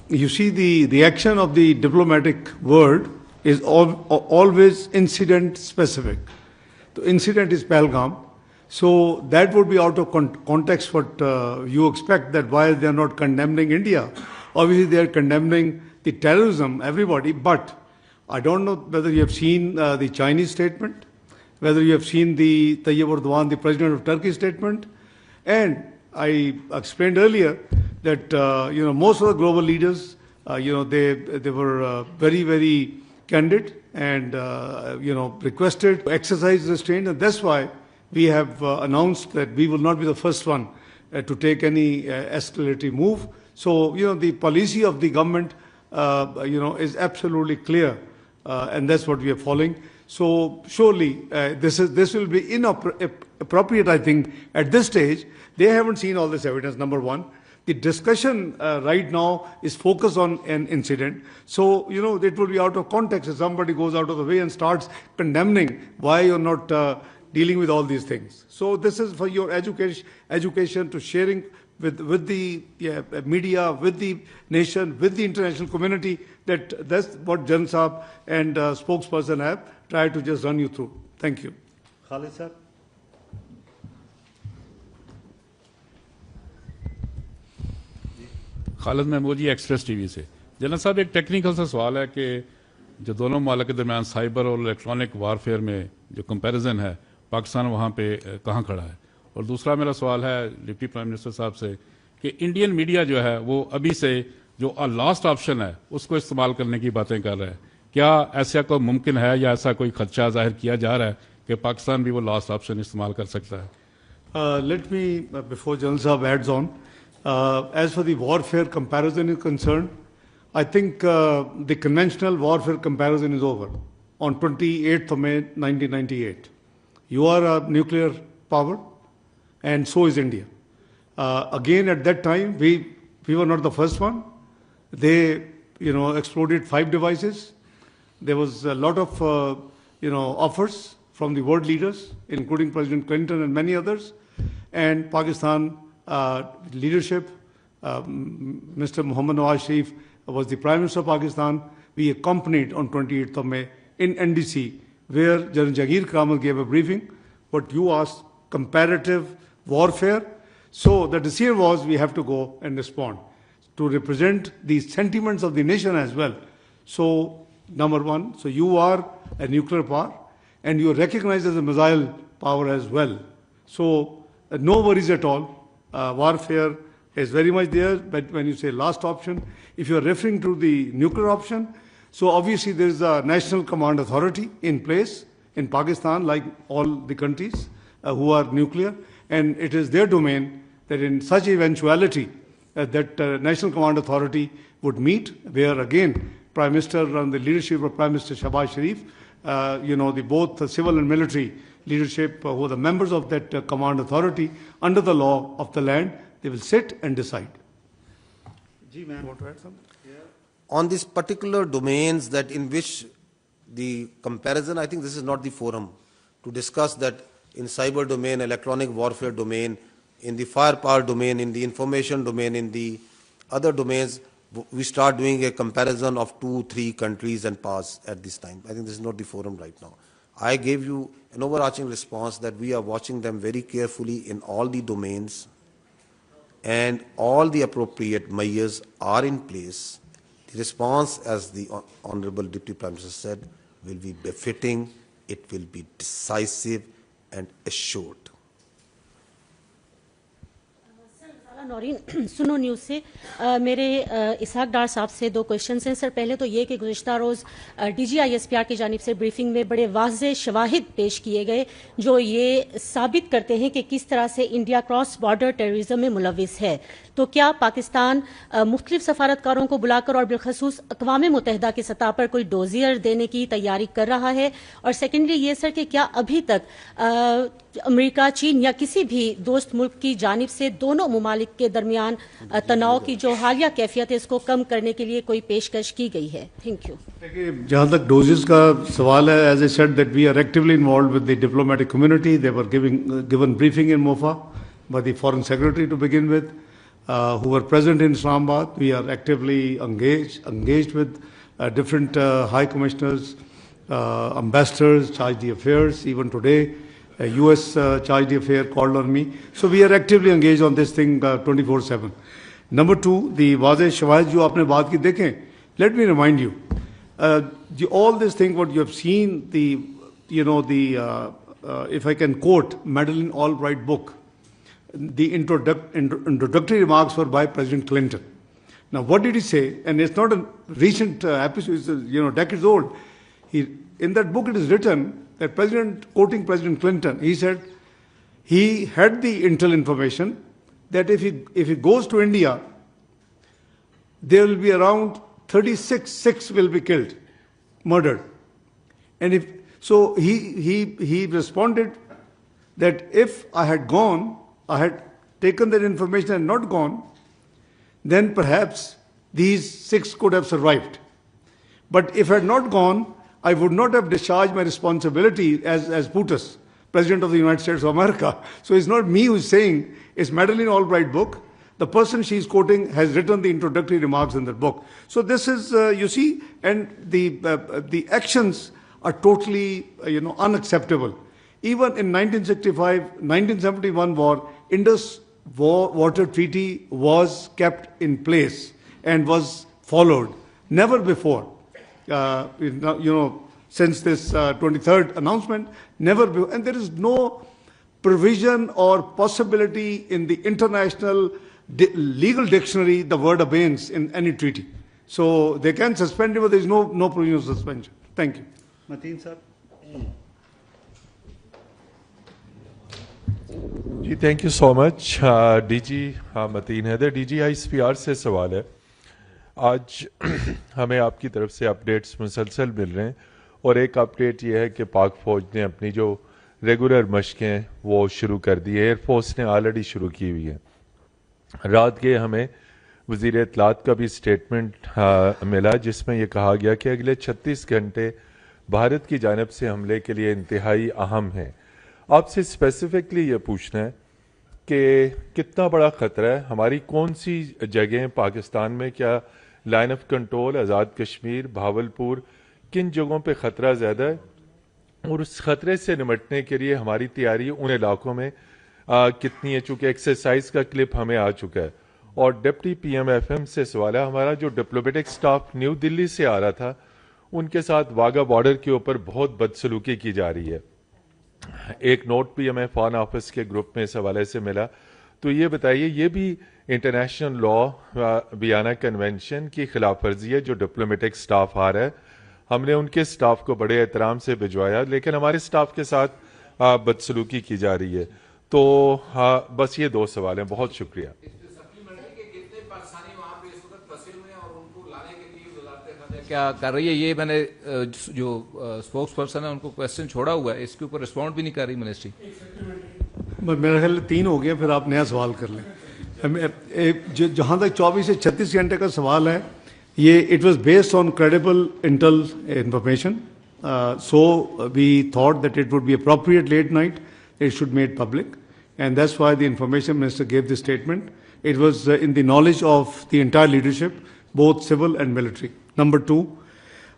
you see the reaction of the diplomatic world is always incident specific. The incident is Pahalgam, so that would be out of context what you expect, that why they are not condemning India. Obviously they are condemning the terrorism, everybody, but I don't know whether you have seen the Chinese statement, whether you have seen the Tayyip Erdogan, the president of Turkey statement, and I explained earlier that most of the global leaders, they were very, very candid and requested to exercise restraint, and that's why we have announced that we will not be the first one to take any escalatory move. So, the policy of the government, is absolutely clear, and that's what we are following. So, surely, this will be inappropriate, I think, at this stage. They haven't seen all this evidence, number one. The discussion right now is focused on an incident. So, it will be out of context if somebody goes out of the way and starts condemning why you're not dealing with all these things. So, this is for your education to sharing with the media, with the nation, with the international community, that's what Jan Saab and spokesperson have tried to just run you through. Thank you. Khalid sir. Khalid Mahmood ji Express TV से। General साहब, एक technical सा सवाल है कि जो दोनों मुल्क के दरमियान साइबर और इलेक्ट्रॉनिक वारफेयर में जो कंपैरिजन है, पाकिस्तान वहाँ पे कहाँ खड़ा है? और दूसरा मेरा सवाल है डिप्टी प्राइम मिनिस्टर साहब से कि इंडियन मीडिया जो है वो अभी से जो लास्ट ऑप्शन है उसको इस्तेमाल करने की बातें कर रहा है। क्या ऐसा कोई मुमकिन है या ऐसा कोई खदशा जाहिर किया जा रहा है कि पाकिस्तान भी वो लास्ट ऑप्शन इस्तेमाल कर सकता है? Let me, before General Saab adds on, as for the warfare comparison is concerned, I think the conventional warfare comparison is over on 28th of May 1998. You are a nuclear power, and so is India. Again, at that time, we were not the first one. They, exploded 5 devices. There was a lot of, offers from the world leaders, including President Clinton and many others. And Pakistan leadership, Mr. Muhammad Nawaz Sharif was the Prime Minister of Pakistan. We accompanied on 28th of May in NDC, where General Jagir Kramal gave a briefing. What you asked, comparative warfare. So the decision was we have to go and respond to represent the sentiments of the nation as well. So, number one, so you are a nuclear power and you are recognized as a missile power as well. So, no worries at all. Warfare is very much there, but when you say last option, if you are referring to the nuclear option, so obviously there is a national command authority in place in Pakistan, like all the countries who are nuclear, and it is their domain that in such eventuality that national command authority would meet, where again Prime Minister and the leadership of Prime Minister Shahbaz Sharif, the both the civil and military leadership who are the members of that command authority under the law of the land, they will sit and decide. Ji, ma'am, want to add something? Yeah. On these particular domains that in which the comparison, I think this is not the forum to discuss that in cyber domain, electronic warfare domain, in the firepower domain, in the information domain, in the other domains, we start doing a comparison of 2-3 countries and pass at this time. I think this is not the forum right now. I gave you an overarching response that we are watching them very carefully in all the domains and all the appropriate measures are in place. The response, as the Honorable Deputy Prime Minister said, will be befitting, it will be decisive and assured. Naureen सुनो news से मेरे इसहाक डार साहब से 2 questions हैं sir. पहले तो ये कि गुज़िश्ता रोज़ DGISPR की जानिब से ब्रीफिंग में बड़े वाज़े शवाहिद पेश किए गए जो ये साबित करते हैं कि किस तरह से इंडिया क्रॉस बॉर्डर टेररिज्म में मुलविस है। तो क्या पाकिस्तान मुख्तलिफ सफारतकारों को बुलाकर और बिलखसूस अक़वाम मुत्तहिदा की सतह पर कोई डोजियर देने की तैयारी कर रहा है? और सेकेंडली ये सर कि क्या अभी तक अमेरिका, चीन या किसी भी दोस्त मुल्क की जानिब से दोनों मुमालिक के दरमियान तनाव की जो हालिया कैफियत है इसको कम करने के लिए कोई पेशकश की गई है? Thank you. जहाँ तक डोजेस का सवाल है, as I said that we are actively involved with the diplomatic community. They were given briefing in MOFA by the foreign secretary to begin with, who were present in Islamabad. We are actively engaged with different high commissioners, ambassadors, chargé d'affaires. Even today, US chargé d'affaires called on me. So we are actively engaged on this thing 24/7. Number 2, the वाज़े शवाहिद जो आपने बात की देखें, let me remind you, all this thing what you have seen, if I can quote Madeleine Albright book, the introductory remarks were by President Clinton. Now, what did he say? And it's not a recent episode; it's decades old. In that book, it is written that quoting President Clinton, he said, he had the intel information that if he goes to India, there will be around 36 will be killed, murdered. And he responded that if I had gone, I had taken that information and not gone, then perhaps these 6 could have survived. But if I had not gone, I would not have discharged my responsibility as PUTUS, President of the United States of America. So it's not me who's saying, it's Madeleine Albright book. The person she's quoting has written the introductory remarks in that book. So this is, you see, and the actions are totally, unacceptable. Even in 1971 war, Indus Waters Treaty was kept in place and was followed. Never before, since this 23rd announcement, never before. And there is no provision or possibility in the international legal dictionary the word abeyance in any treaty. So they can suspend it, but there is no provision of suspension. Thank you. Mateen sir. जी thank you so much DG Mateen Haider DG ISPR से सवाल है आज हमें आपकी तरफ से updates मुसलसल मिल रहे हैं और एक अपडेट ये है कि पाक फ़ौज ने अपनी जो रेगुलर मशकें वो शुरू कर दी है एयरफोर्स ने ऑलरेडी शुरू की हुई है रात के हमें वज़ीर इत्तलात का भी स्टेटमेंट मिला जिसमें ये कहा गया कि अगले 36 घंटे भारत की जानिब से हमले के लिए इंतहाई अहम है आपसे स्पेसिफिकली ये पूछना है कि कितना बड़ा ख़तरा है हमारी कौन सी जगहें पाकिस्तान में क्या line of control Azad Kashmir Bahawalpur किन जगहों पे ख़तरा ज़्यादा है और उस ख़तरे से निमटने के लिए हमारी तैयारी उन इलाकों में कितनी है चूँकि एक्सरसाइज का क्लिप हमें आ चुका है और डिप्टी PM-FM से सवाल है हमारा जो डिप्लोमेटिक स्टाफ न्यू दिल्ली से आ रहा था उनके साथ वाघा बॉर्डर के ऊपर बहुत बदसलूकी की जा रही है एक नोट भी हमें फॉरेन ऑफिस के ग्रुप में इस हवाले से मिला तो ये बताइए ये भी इंटरनेशनल लॉ वियना कन्वेंशन की खिलाफ वर्जी है जो डिप्लोमेटिक स्टाफ आ रहा है हमने उनके स्टाफ को बड़े एहतराम से भिजवाया लेकिन हमारे स्टाफ के साथ बदसलूकी की जा रही है तो बस ये 2 सवाल हैं बहुत शुक्रिया क्या कर रही है ये मैंने जो स्पोक्स पर्सन है उनको क्वेश्चन छोड़ा हुआ है इसके ऊपर रिस्पॉन्ड भी नहीं कर रही मिनिस्ट्री मेरा ख्याल 3 हो गया फिर आप नया सवाल कर लें जहाँ तक 24 से 36 घंटे का सवाल है ये it was based on credible intel information so we thought that it would be appropriate late night it should made public and that's why the information minister gave the statement it was in the knowledge of the entire leadership both civil and military number 2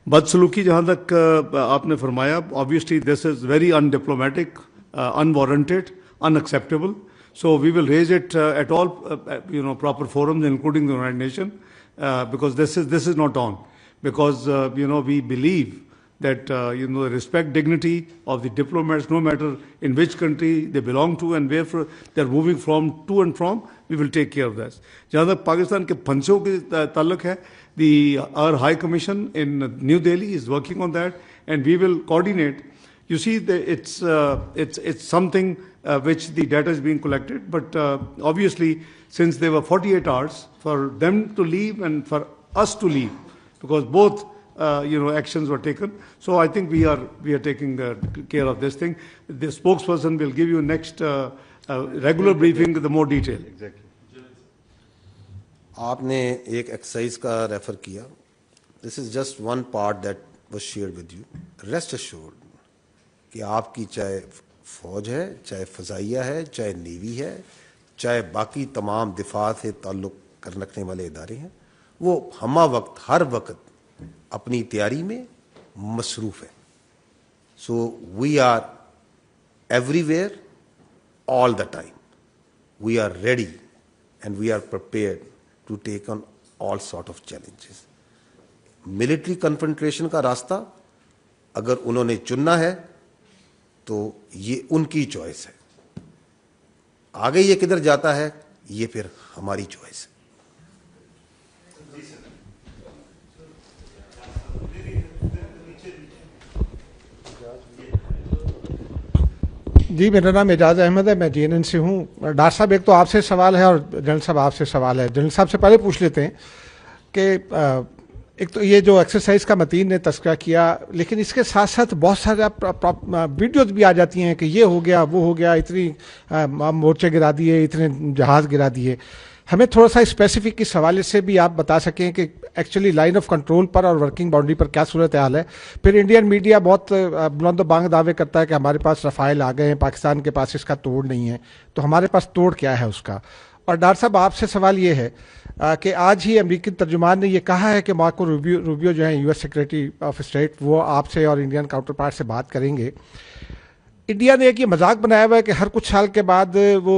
बदसलूकी जहाँ तक आपने फरमाया obviously this is very undiplomatic unwarranted unacceptable so we will raise it at all proper forums including the United Nations because this is not on because we believe that respect dignity of the diplomats no matter in which country they belong to and where they're moving from to and from we will take care of this जहाँ तक पाकिस्तान के फंसों के ताल्लुक है our High Commission in New Delhi is working on that and we will coordinate you see it's something which the data is being collected but obviously since there were 48 hours for them to leave and for us to leave because both actions were taken so I think we are taking care of this thing the spokesperson will give you next regular briefing with the more detail exactly आपने एक exercise का refer किया this is just one part that was shared with you rest assured कि आपकी चाहे फौज है चाहे फजाइया है चाहे नेवी है चाहे बाकी तमाम दिफा से ताल्लुक़ रखने वाले इदारे हैं वो हमा वक्त हर वक्त अपनी तैयारी में मसरूफ़ है so we are everywhere all the time we are ready and we are prepared to take on all sort of challenges military confrontation का रास्ता अगर उन्होंने चुनना है तो ये उनकी चॉइस है आगे ये किधर जाता है ये फिर हमारी चॉइस है जी, मेरा नाम एजाज अहमद है, मैं JNN से हूँ। डॉक्टर साहब, एक तो आपसे सवाल है और जनरल साहब आपसे सवाल है। जनरल साहब से पहले पूछ लेते हैं कि एक तो ये जो एक्सरसाइज का मतीन ने तस्करा किया, लेकिन इसके साथ साथ बहुत सारे वीडियोज भी आ जाती हैं कि ये हो गया, वो हो गया, इतनी मोर्चे गिरा दिए, इतने जहाज गिरा दिए। हमें थोड़ा सा स्पेसिफिक इस हवाले से भी आप बता सकें कि एक्चुअली लाइन ऑफ कंट्रोल पर और वर्किंग बाउंड्री पर क्या सूरत हाल है। फिर इंडियन मीडिया बहुत बुलंद बांग दावे करता है कि हमारे पास रफाइल आ गए हैं, पाकिस्तान के पास इसका तोड़ नहीं है। तो हमारे पास तोड़ क्या है उसका? और डॉक्टर साहब, आपसे सवाल ये है कि आज ही अमेरिकी तर्जुमान ने ये कहा है कि मार्को रूबियो जो है US सेक्रेटरी ऑफ स्टेट, वो आपसे और इंडियन काउंटर पार्ट से बात करेंगे। इंडिया ने एक ये मजाक बनाया हुआ है कि हर कुछ साल के बाद वो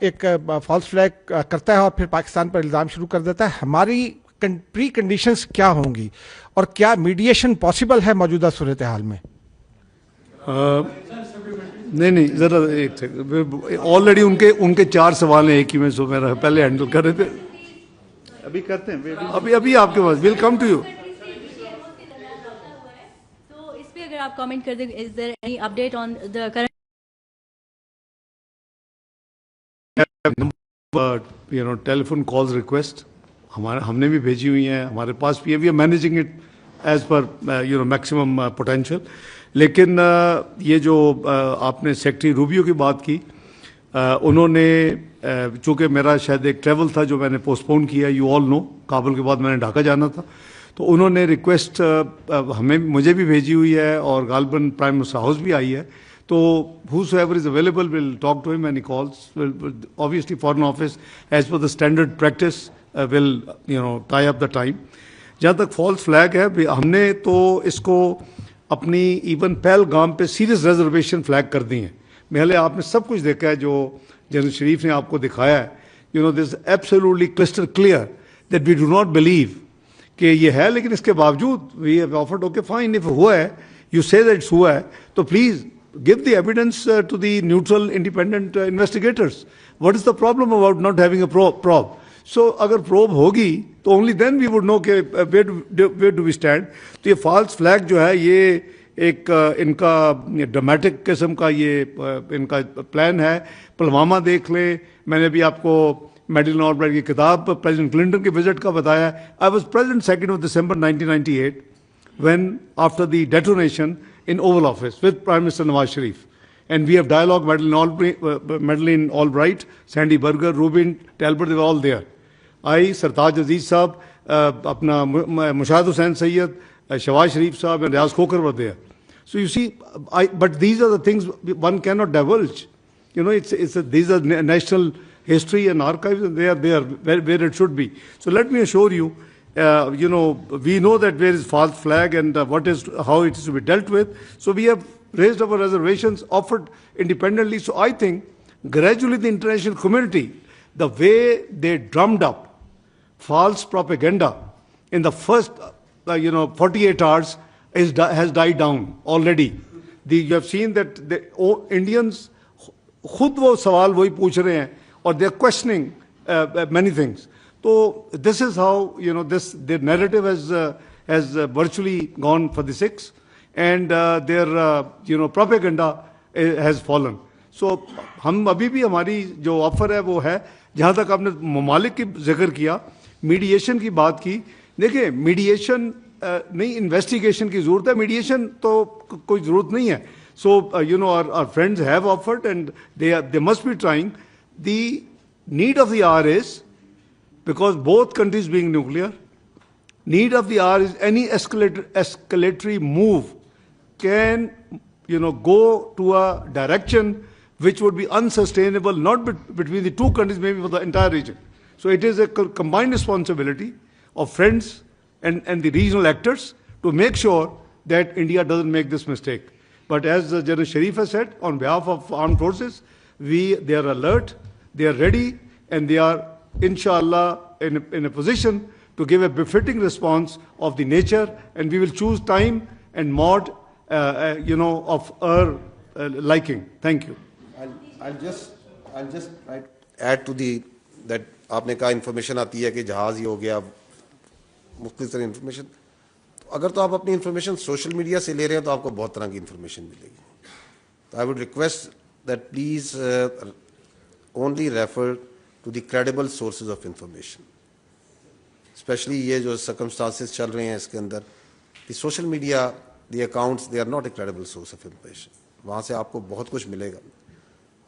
एक फॉल्स फ्लैग करता है और फिर पाकिस्तान पर इल्ज़ाम शुरू कर देता है। हमारी प्री कंडीशंस क्या होंगी और क्या मीडिएशन पॉसिबल है मौजूदा सूरत हाल में? नहीं, ज़रा एक सेकंड, ऑलरेडी उनके 4 सवाल हैं एक ही में, सो मेरा पहले हैंडल कर रहे थे, अभी करते हैं, अभी आपके पास विल कम टू यू। तो इस पे अगर आप कमेंट कर दें, is there any update on the current telephone calls request हमने भी भेजी हुई हैं, हमारे पास भी है, we are managing it as per maximum potential. लेकिन ये जो आपने सेक्रेटरी रूबियो की बात की, उन्होंने चूँकि मेरा शायद एक ट्रैवल था जो मैंने पोस्टपोन किया, यू ऑल नो, काबुल के बाद मैंने ढाका जाना था, तो उन्होंने रिक्वेस्ट मुझे भी भेजी हुई है और गालबन प्राइम मिनिस्टर हाउस भी आई है। तो whosoever is available will talk to him and he calls. Obviously Foreign Office as per the standard practice will tie up the time. जहाँ तक फॉल्स फ्लैग है, हमने तो इसको अपनी इवन पहलगाम पे सीरियस रिजर्वेशन फ्लैग कर दी हैं। पहले आपने सब कुछ देखा है जो जनरल शरीफ ने आपको दिखाया है। This absolutely crystal clear that we do not believe कि ये है, लेकिन इसके बावजूद we have offered okay fine, if हुआ है, यू से दैट इट्स हुआ है, तो please give the evidence to the neutral independent investigators. What is the problem about not having a probe? So अगर probe होगी तो only then we would know कि where do we stand. तो ये false flag जो है, ये एक इनका ड्रामेटिक किस्म का ये इनका प्लान है। पुलवामा देख लें, मैंने भी आपको मेडलिन ऑलब्राइट की किताब प्रेसिडेंट क्लिंटन के विजिट का बताया। I was present 2nd of December 1998 when after the detonation in Oval Office with Prime Minister Nawaz Sharif, and we have dialogue. Madeleine Albright, Sandy Berger, Rubin Talbot, they were all there. I, Sartaj Aziz Saab, apna Mushahid Hussain Sayyid, Shawaz Sharif Saab, and Riaz Khokar were there. So you see, but these are the things one cannot divulge. These are national history and archives, and they are there where it should be. So let me assure you. We know that there is false flag and how it is to be dealt with. So we have raised our reservations, offered independently. So I think gradually the international community, the way they drummed up false propaganda in the first 48 hours has died down already. You have seen that the Indians खुद वो सवाल वही पूछ रहे हैं और they are questioning many things. So this is how their narrative has virtually gone for the six, and their propaganda has fallen. So हम अभी भी हमारी जो ऑफर है वो है, जहाँ तक आपने ममालिक की जिक्र किया, मीडिएशन की बात की, देखिए मीडिएशन नहीं, इन्वेस्टिगेशन की जरूरत है, मीडिएशन तो कोई जरूरत नहीं है. So our friends have offered and they must be trying. The need of the hour is, because both countries being nuclear, need of the hour is any escalatory move can, go to a direction which would be unsustainable, not between the two countries, maybe for the entire region. So it is a combined responsibility of friends and the regional actors to make sure that India doesn't make this mistake. But as General Sharif has said, on behalf of armed forces, they are alert, they are ready, and they are, inshallah, in a position to give a befitting response of the nature, and we will choose time and mode, of our liking. Thank you. I'll just add to that आपने कहा information आती है कि जहाज ये हो गया, मुख्तलिफ तरह information. अगर तो आप अपनी information social media से ले रहे हैं तो आपको बहुत तरह की information मिलेगी. So I would request that please only refer to the credible sources of information. Especially ये जो circumstances चल रहे हैं इसके अंदर, the social media, the accounts, they are not a credible source of information. वहाँ से आपको बहुत कुछ मिलेगा.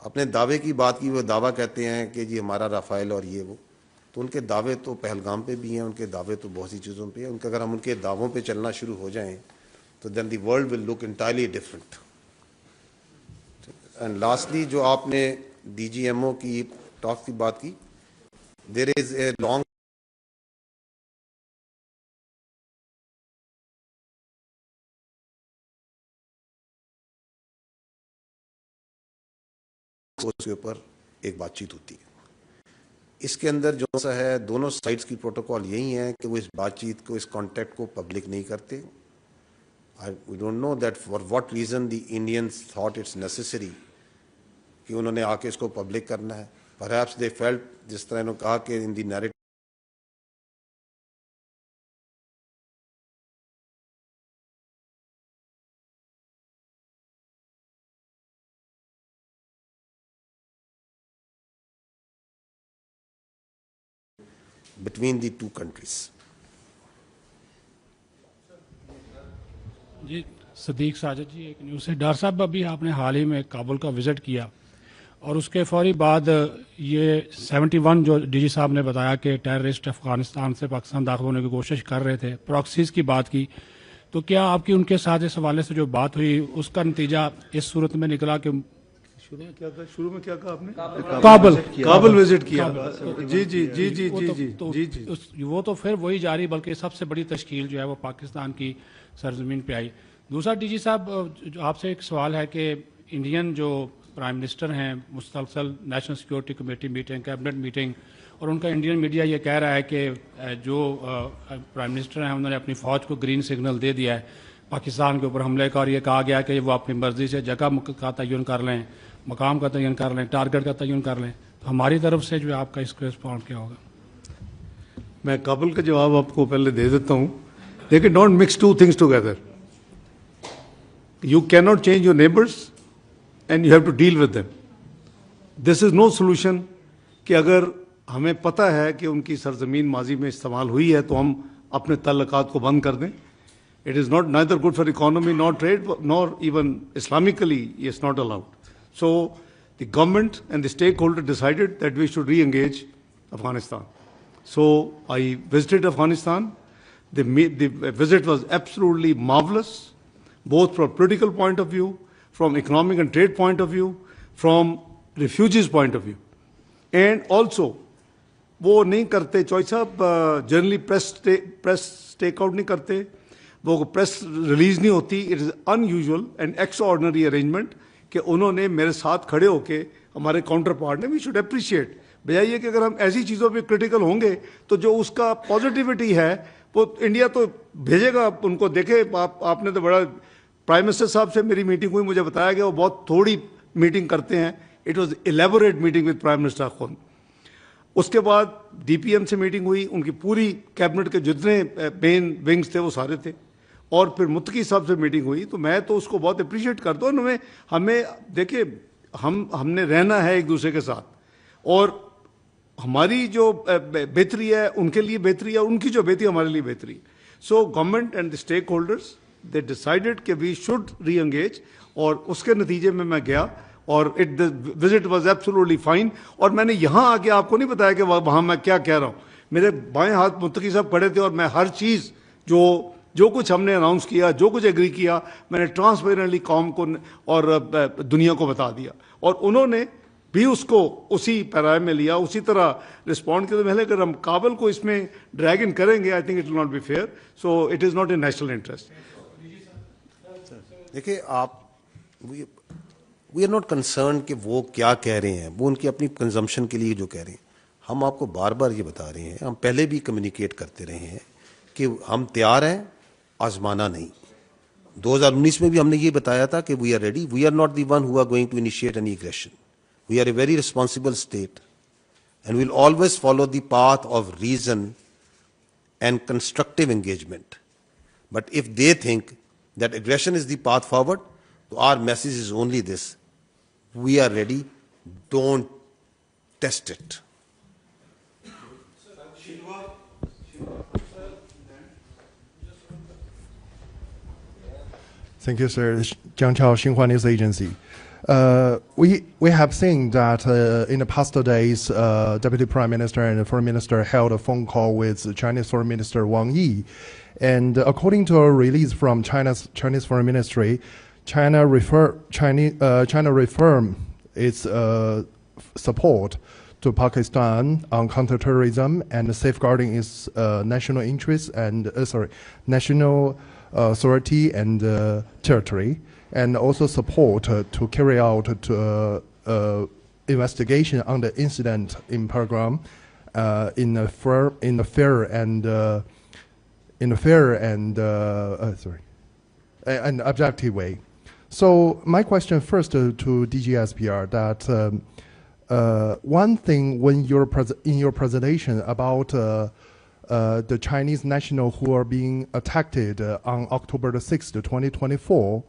अपने दावे की बात की, वो दावा कहते हैं कि जी हमारा राफेल और ये वो, तो उनके दावे तो पहलगाम पे भी हैं, उनके दावे तो बहुत सी चीज़ों पे हैं. उनके अगर हम उनके दावों पे चलना शुरू हो जाएं तो then the world will look entirely different. And lastly, जो आपने DGMO की टॉक की बात की, there is a long उसके ऊपर एक बातचीत होती है. इसके अंदर जो सा है, दोनों साइड्स की प्रोटोकॉल यही है कि वो इस बातचीत को, इस कॉन्टैक्ट को पब्लिक नहीं करते. We don't know that for what reason the Indians thought it's necessary कि उन्होंने आके इसको पब्लिक करना है. Perhaps they felt, जिस तरह इन्होंने कहा कि in the narrative between the two countries. जी सदीक साजिद जी, एक न्यूज़ से. डॉक्टर साहब, अभी आपने हाल ही में काबुल का विज़िट किया और उसके फौरी बाद ये 71 जो डीजी साहब ने बताया कि टेररिस्ट अफगानिस्तान से पाकिस्तान दाखिल होने की कोशिश कर रहे थे, प्रॉक्सीज़ की बात की, तो क्या आपकी उनके साथ इस हवाले से जो बात हुई उसका नतीजा इस सूरत में निकला कि शुरू में क्या कहा आपने? काबुल विजिट किया. जी जी जी जी जी जी जी. वो तो फिर वही जारी, बल्कि सबसे बड़ी तश्कील जो है वो पाकिस्तान की सरजमीन पे आई. दूसरा डीजी साहब, आपसे एक सवाल है कि इंडियन जो प्राइम मिनिस्टर हैं, मुसलसल national security committee meeting, cabinet meeting, और उनका इंडियन मीडिया ये कह रहा है कि जो प्राइम मिनिस्टर हैं उन्होंने अपनी फ़ौज को ग्रीन सिग्नल दे दिया है पाकिस्तान के ऊपर हमले का, और ये कहा गया कि वो अपनी मर्ज़ी से जगह का तयन कर लें, मकाम का तयन कर लें, टारगेट का तयन कर लें. तो हमारी तरफ से जो आपका इसको रिस्पॉन्ड क्या होगा? मैं काबुल का जवाब आपको पहले दे देता हूँ. देखिए, don't mix two things together. You can not change your neighbours and you have to deal with them. This is no solution कि अगर हमें पता है कि उनकी सरजमीन माजी में इस्तेमाल हुई है तो हम अपने तल्लुकात को बंद कर दें. It is not neither good for economy, nor trade, nor even Islamically it's not allowed. So the government and the stakeholder decided that we should re-engage Afghanistan. So I visited Afghanistan. The visit was absolutely marvelous, both from political point of view, from economic and trade point of view, from refugees point of view. And also, वो नहीं करते, चौधरी साहब generally press take out नहीं करते, वो press release नहीं होती. It is unusual and extraordinary arrangement कि उन्होंने मेरे साथ खड़े होके, हमारे काउंटर पार्ट ने, वी शुड अप्रिशिएट. बजाय ये कि अगर हम ऐसी चीज़ों पे क्रिटिकल होंगे तो जो उसका पॉजिटिविटी है वो इंडिया तो भेजेगा उनको. देखे आपने तो बड़ा, प्राइम मिनिस्टर साहब से मेरी मीटिंग हुई, मुझे बताया गया वो बहुत थोड़ी मीटिंग करते हैं. It was elaborate meeting with prime minister खुद. उसके बाद DPM से मीटिंग हुई, उनकी पूरी कैबिनेट के जितने मेन विंग्स थे वो सारे थे, और फिर मुत्तकी साहब से मीटिंग हुई. तो मैं तो उसको बहुत अप्रिशिएट करता हूँ. हमें देखिए, हमने रहना है एक दूसरे के साथ, और हमारी जो बेहतरी है उनके लिए बेहतरी है, उनकी जो बेहतरी हमारे लिए बेहतरी. So government and the stakeholders they decided कि वी शुड री एंगेज, और उसके नतीजे में मैं गया और the visit was absolutely fine. और मैंने यहाँ आके आपको नहीं बताया कि वहाँ मैं क्या कह रहा हूँ. मेरे बाएं हाथ मुत्तकी साहब खड़े थे और मैं हर चीज़ जो कुछ हमने अनाउंस किया, जो कुछ एग्री किया, मैंने ट्रांसपेरेंटली कौम को और दुनिया को बता दिया, और उन्होंने भी उसको उसी पैराए में लिया, उसी तरह रिस्पॉन्ड किया. तो पहले अगर हम काबुल को इसमें ड्रैग इन करेंगे, I think it will not be fair. So it is not in national interest. देखिए, वी आर नॉट कंसर्न कि वो क्या कह रहे हैं, वो उनकी अपनी कंजम्पशन के लिए जो कह रहे हैं. हम आपको बार बार ये बता रहे हैं, हम पहले भी कम्युनिकेट करते रहे हैं कि हम तैयार हैं, आजमाना नहीं. 2019 में भी हमने ये बताया था कि we are ready. We are not the one who are going to initiate any aggression. We are a very responsible state and will always follow the path of reason and constructive engagement. But if they think that aggression is the path forward, तो our message is only this: we are ready. Don't test it. Thank you, sir. Jiang Chao, Xinhua News Agency. We have seen that in the past days, Deputy Prime Minister and Foreign Minister held a phone call with Chinese Foreign Minister Wang Yi, and according to a release from Chinese Foreign Ministry, China reaffirmed its support to Pakistan on counterterrorism and safeguarding its national interests and national authority and territory, and also support to carry out investigation on the incident in Pahalgam in a fair and objective way. So my question first to DG SPR that one thing when in your presentation about the Chinese national who are being attacked on October the 6th, 2024,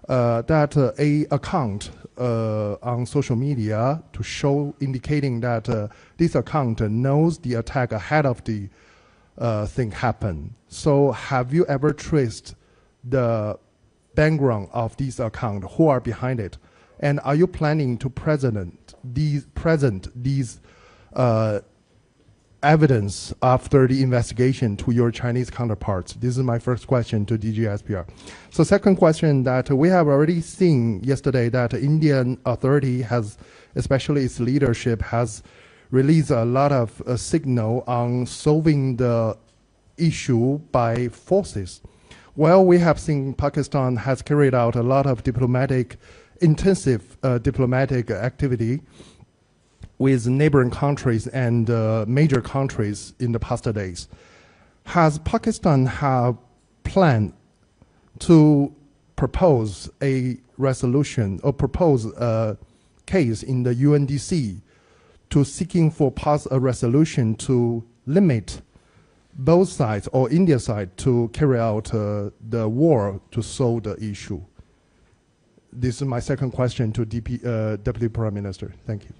that a account on social media to show indicating that this account knows the attack ahead of the thing happen. So have you ever traced the background of this account, who are behind it, and are you planning to present these evidence after the investigation to your Chinese counterparts? This is my first question to DG SPR. So second question, that we have already seen yesterday that the Indian authority has, especially its leadership, has released a lot of signal on solving the issue by forces. Well, we have seen Pakistan has carried out a lot of intensive diplomatic activity with neighboring countries and major countries in the past days. Has Pakistan have planned to propose a resolution or propose a case in the UNDC to seeking for pass a resolution to limit both sides or India side to carry out the war to solve the issue? This is my second question to Deputy Prime Minister. Thank you.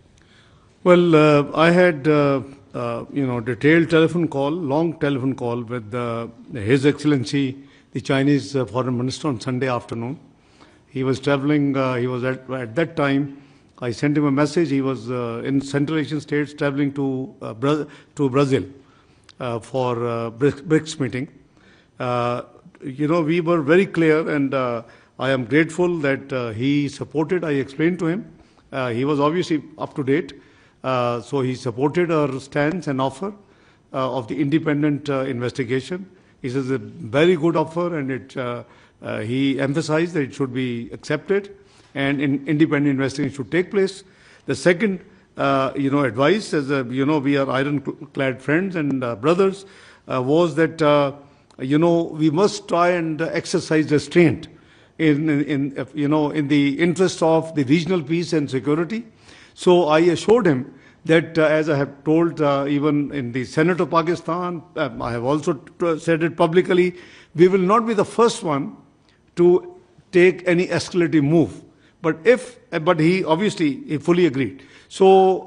Well, I had detailed telephone call, long telephone call with His Excellency, the Chinese Foreign Minister on Sunday afternoon. He was traveling. He was at that time. I sent him a message. He was in Central Asian states traveling to Brazil for BRICS meeting. We were very clear, and I am grateful that he supported. I explained to him. He was obviously up to date. So he supported our stance and offer of the independent investigation. He says a very good offer, and he emphasized that it should be accepted and independent investigation should take place. The second, advice, as we are ironclad friends and brothers, was that we must try and exercise restraint in the interest of the regional peace and security. So I assured him that, as I have told even in the Senate of Pakistan, I have also said it publicly, we will not be the first one to take any escalating move. But he obviously fully agreed. So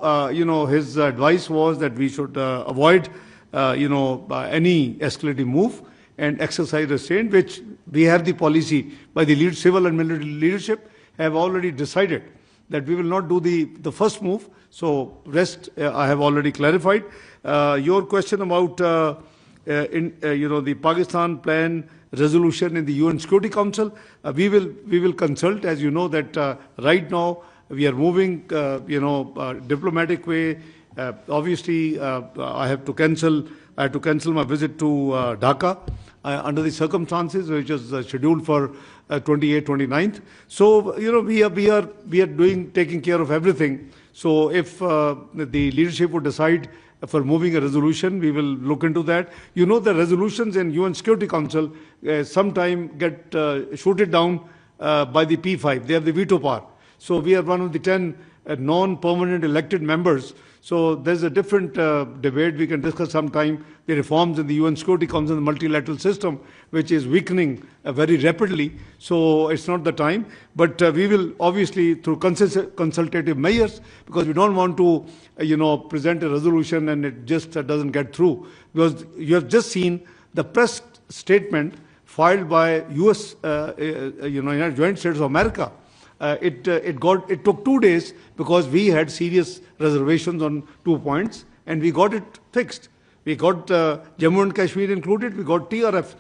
his advice was that we should avoid any escalating move and exercise restraint, which we have the policy by the civil and military leadership have already decided that we will not do the first move. So rest I have already clarified. Your question about the Pakistan plan resolution in the UN Security Council, we will consult. As you know that right now we are moving diplomatic way. Obviously I had to cancel my visit to Dhaka under the circumstances, which was scheduled for 28th, 29th. So we are taking care of everything. So if the leadership would decide for moving a resolution, we will look into that. The resolutions in UN Security Council sometime get shooted down by the P5. They have the veto power. So we are one of the 10 non-permanent elected members. So there's a different debate we can discuss sometime, the reforms in the UN Security Council and the multilateral system, which is weakening very rapidly. So it's not the time. But we will obviously, through consultative measures, because we don't want to, present a resolution and it just doesn't get through. Because you have just seen the press statement filed by US, United States of America. It took 2 days because we had serious reservations on 2 points, and we got it fixed. We got Jammu and Kashmir included. We got TRF,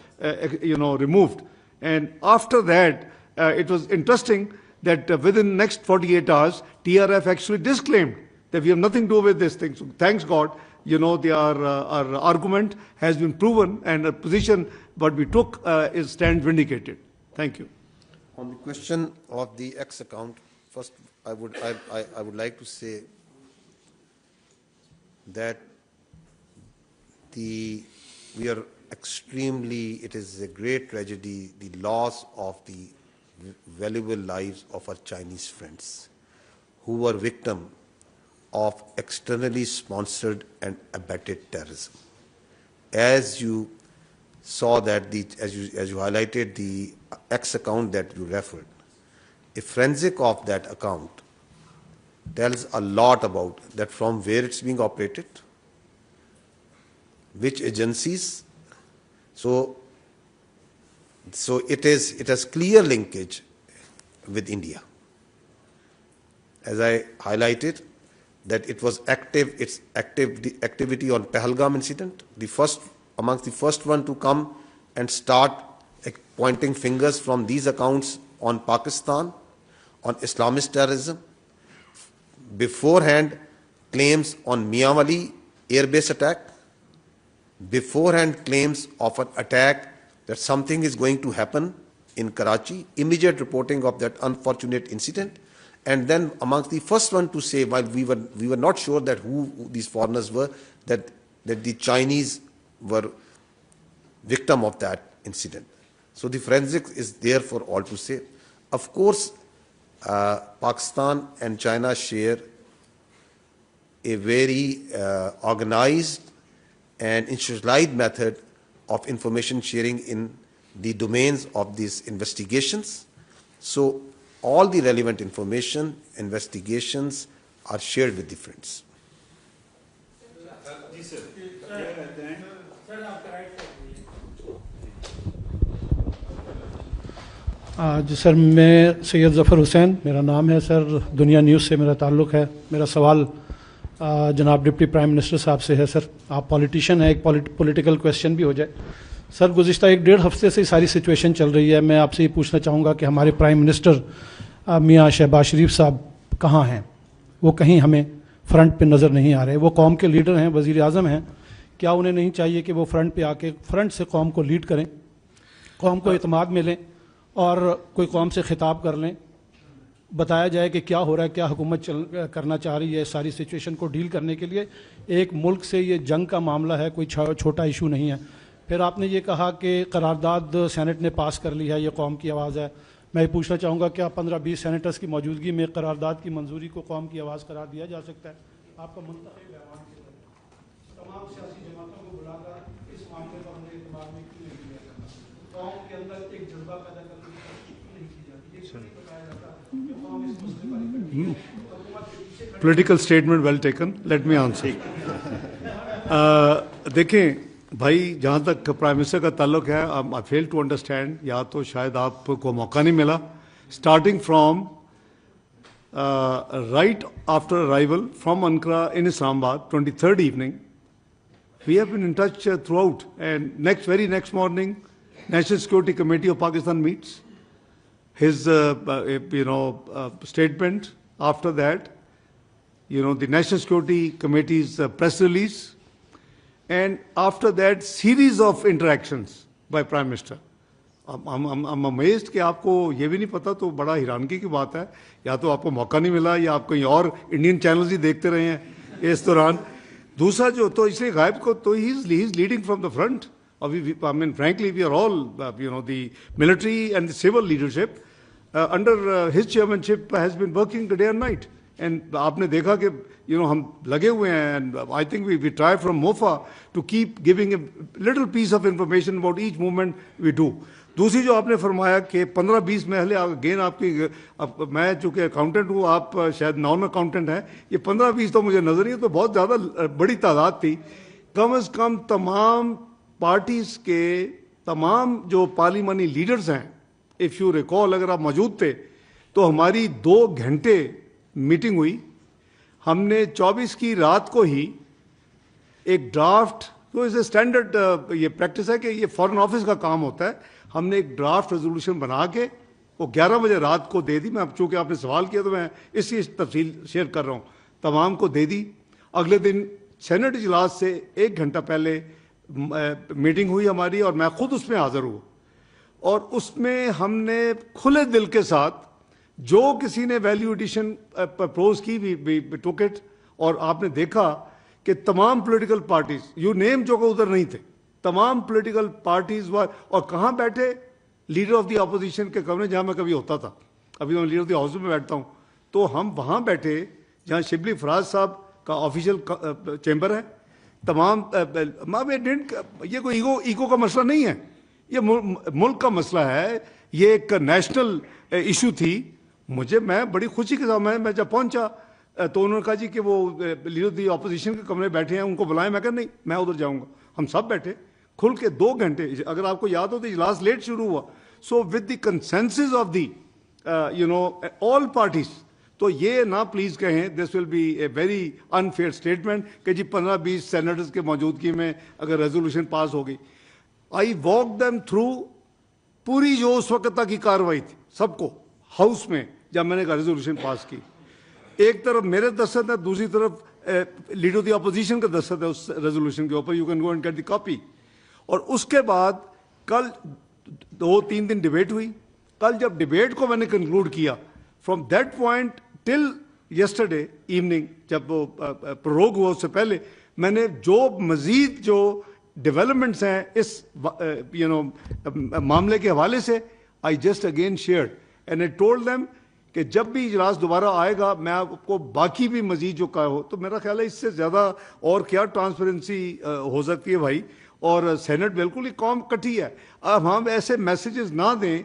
removed. And after that, it was interesting that within the next 48 hours, TRF actually disclaimed that we have nothing to do with this thing. So thanks God, our argument has been proven, and a position what we took stands vindicated. Thank you. On the question of the X account, first I would like to say that it is a great tragedy, the loss of the valuable lives of our Chinese friends who were victim of externally sponsored and abetted terrorism. As you saw that, as you highlighted the X account that you referred, a forensic of that account tells a lot about that, from where it's being operated, which agencies. So it has clear linkage with India. As I highlighted, that it was activity on Pahalgam incident, amongst the first one to come and start pointing fingers from these accounts on Pakistan, on Islamist terrorism. Beforehand, claims on Miyawali airbase attack. Beforehand, claims of an attack that something is going to happen in Karachi. Immediate reporting of that unfortunate incident. And then amongst the first one to say, while we were not sure that who these foreigners were, that the Chinese were victim of that incident. So the forensics is there for all to say. Of course, Pakistan and China share a very organized and institutionalized method of information sharing in the domains of these investigations. So all the relevant information, investigations are shared with the friends. जी sir, मैं सैयद ज़फ़र हुसैन मेरा नाम है sir, दुनिया news से मेरा ताल्लुक़ है। मेरा सवाल जनाब डिप्टी प्राइम मिनिस्टर साहब से है। सर, आप पॉलिटिशियन हैं, एक पॉलिटिकल क्वेश्चन भी हो जाए। सर, गुज़िश्ता 1-1.5 हफ्ते से सारी सिचुएशन चल रही है। मैं आपसे ये पूछना चाहूँगा कि हमारे प्राइम मिनिस्टर मियाँ शहबाज शरीफ साहब कहाँ हैं? वो कहीं हमें फ्रंट पे नज़र नहीं आ रहे। वो कौम के लीडर हैं, वज़ीर आज़म हैं, क्या उन्हें नहीं चाहिए कि वो फ्रंट पे आके फ्रंट से कौम को लीड करें, कौम को इत्मीनान मिलें और कोई कौम से खिताब कर लें, बताया जाए कि क्या हो रहा है, क्या हुकूमत करना चाह रही है सारी सिचुएशन को डील करने के लिए। एक मुल्क से ये जंग का मामला है, कोई छोटा इशू नहीं है। फिर आपने ये कहा कि करारदाद सेनेट ने पास कर ली है, ये कौम की आवाज़ है। मैं ये पूछना चाहूँगा, क्या 15-20 सेनेटर्स की मौजूदगी में करारदाद की मंजूरी को कौम की आवाज़ करार दिया जा सकता है? आपका मुंतखब ऐवान के तमाम सियासी जमातों को बुलाकर इस मामले पर हमने इत्मीनान में क्यों नहीं किया जाता? कौम के अंदर एक जज्बा पैदा करने की कोशिश क्यों नहीं की जाती? ये क्यों नहीं बताया जाता कि कौम इस मसले पर इकट्ठी है? Political statement well taken. Let me answer. देखें भाई, जहाँ तक प्राइम मिनिस्टर का ताल्लुक है, आई फेल टू अंडरस्टैंड, या तो शायद आपको मौका नहीं मिला। Starting from right after arrival from Ankara in Islamabad, 23rd evening, we have been in touch throughout, and very next morning, National Security Committee of Pakistan meets. His statement after that, the National Security Committee's press release, and after that series of interactions by Prime Minister. I'm amazed कि आपको ये भी नहीं पता, तो बड़ा हैरानगी की बात है। या तो आपको मौका नहीं मिला या आप कहीं और इंडियन चैनल्स ही देखते रहे हैं इस दौरान। दूसरा जो तो इसलिए गायब को तो he is leading from the front. I mean, frankly, we are all, the military and the civil leadership under his chairmanship has been working day and night. And आपने देखा कि हम लगे हुए हैं, and I think we try from MOFA to keep giving a little piece of information about each movement we do. दूसरी जो आपने फरमाया कि 15-20 महले, अगेन आपकी मैं चूँकि अकाउंटेंट हूँ, आप शायद नॉन अकाउंटेंट हैं, ये 15-20 तो मुझे नजर नहीं, तो बहुत ज़्यादा बड़ी तादाद थी। कम अज़ कम तमाम पार्टीज़ के तमाम जो पार्लिमानी लीडर्स हैं, इफ़ यू रिकॉल, अगर आप मौजूद थे तो हमारी 2 घंटे मीटिंग हुई। हमने 24 की रात को ही एक ड्राफ्ट, तो इसे स्टैंडर्ड ये प्रैक्टिस है कि ये फॉरेन ऑफिस का काम होता है, हमने एक ड्राफ्ट रेजोल्यूशन बना के वो 11 बजे रात को दे दी। मैं चूँकि आपने सवाल किया तो मैं इसकी तफसील शेयर कर रहा हूँ, तमाम को दे दी। अगले दिन सेनेट इजलास से 1 घंटा पहले मीटिंग हुई हमारी और मैं खुद उसमें हाजिर हुआ, और उसमें हमने खुले दिल के साथ जो किसी ने वैल्यू एडिशन प्रपोज की भी टुक इट, और आपने देखा कि तमाम पॉलिटिकल पार्टीज, यू नेम जो को उधर नहीं थे, तमाम पॉलिटिकल पार्टीज और कहाँ बैठे, लीडर ऑफ द अपोजिशन के कमरे जहाँ मैं कभी होता था, अभी मैं लीडर ऑफ द हाउस में बैठता हूँ, तो हम वहाँ बैठे जहाँ शिबली फराज साहब का ऑफिशियल चैम्बर है। तमाम ये कोई ईगो का मसला नहीं है, ये मुल्क का मसला है, ये एक नेशनल इशू थी। मैं बड़ी खुशी के साथ मैं जब पहुंचा तो उन्होंने कहा जी कि वो लीडर दी अपोजिशन के कमरे बैठे हैं, उनको बुलाएं। मैं कहा नहीं, मैं उधर जाऊंगा। हम सब बैठे खुल के 2 घंटे, अगर आपको याद हो तो इजलास लेट शुरू हुआ, so with the consensus of the all parties. तो ये ना प्लीज कहें, this will be a very unfair statement कि जी 15-20 सेनेटर्स के मौजूदगी में अगर रेजोल्यूशन पास हो गई। आई वॉक देम थ्रू पूरी जो उस वक्त तक की कार्रवाई थी, सबको हाउस में जब मैंने रेजोल्यूशन पास की, एक तरफ मेरे दस्तखत है, दूसरी तरफ लीडर ऑफ द अपोजिशन का दस्तखत है उस रेजोल्यूशन के ऊपर, you can go and get the copy. और उसके बाद कल 2-3 दिन डिबेट हुई। कल जब डिबेट को मैंने कंक्लूड किया, from that point till yesterday evening, जब वो प्रोरोग हुआ उससे पहले, मैंने जो मजीद जो डेवलपमेंट्स हैं इस मामले के हवाले से, I just again shared and I told them कि जब भी इजलास दोबारा आएगा मैं आपको बाकी भी मजीद जो कहा हो, तो मेरा ख्याल है इससे ज़्यादा और क्या ट्रांसपेरेंसी हो सकती है भाई। और सेनेट बिल्कुल ही कौम कटी है। अब हम ऐसे मैसेजेस ना दें।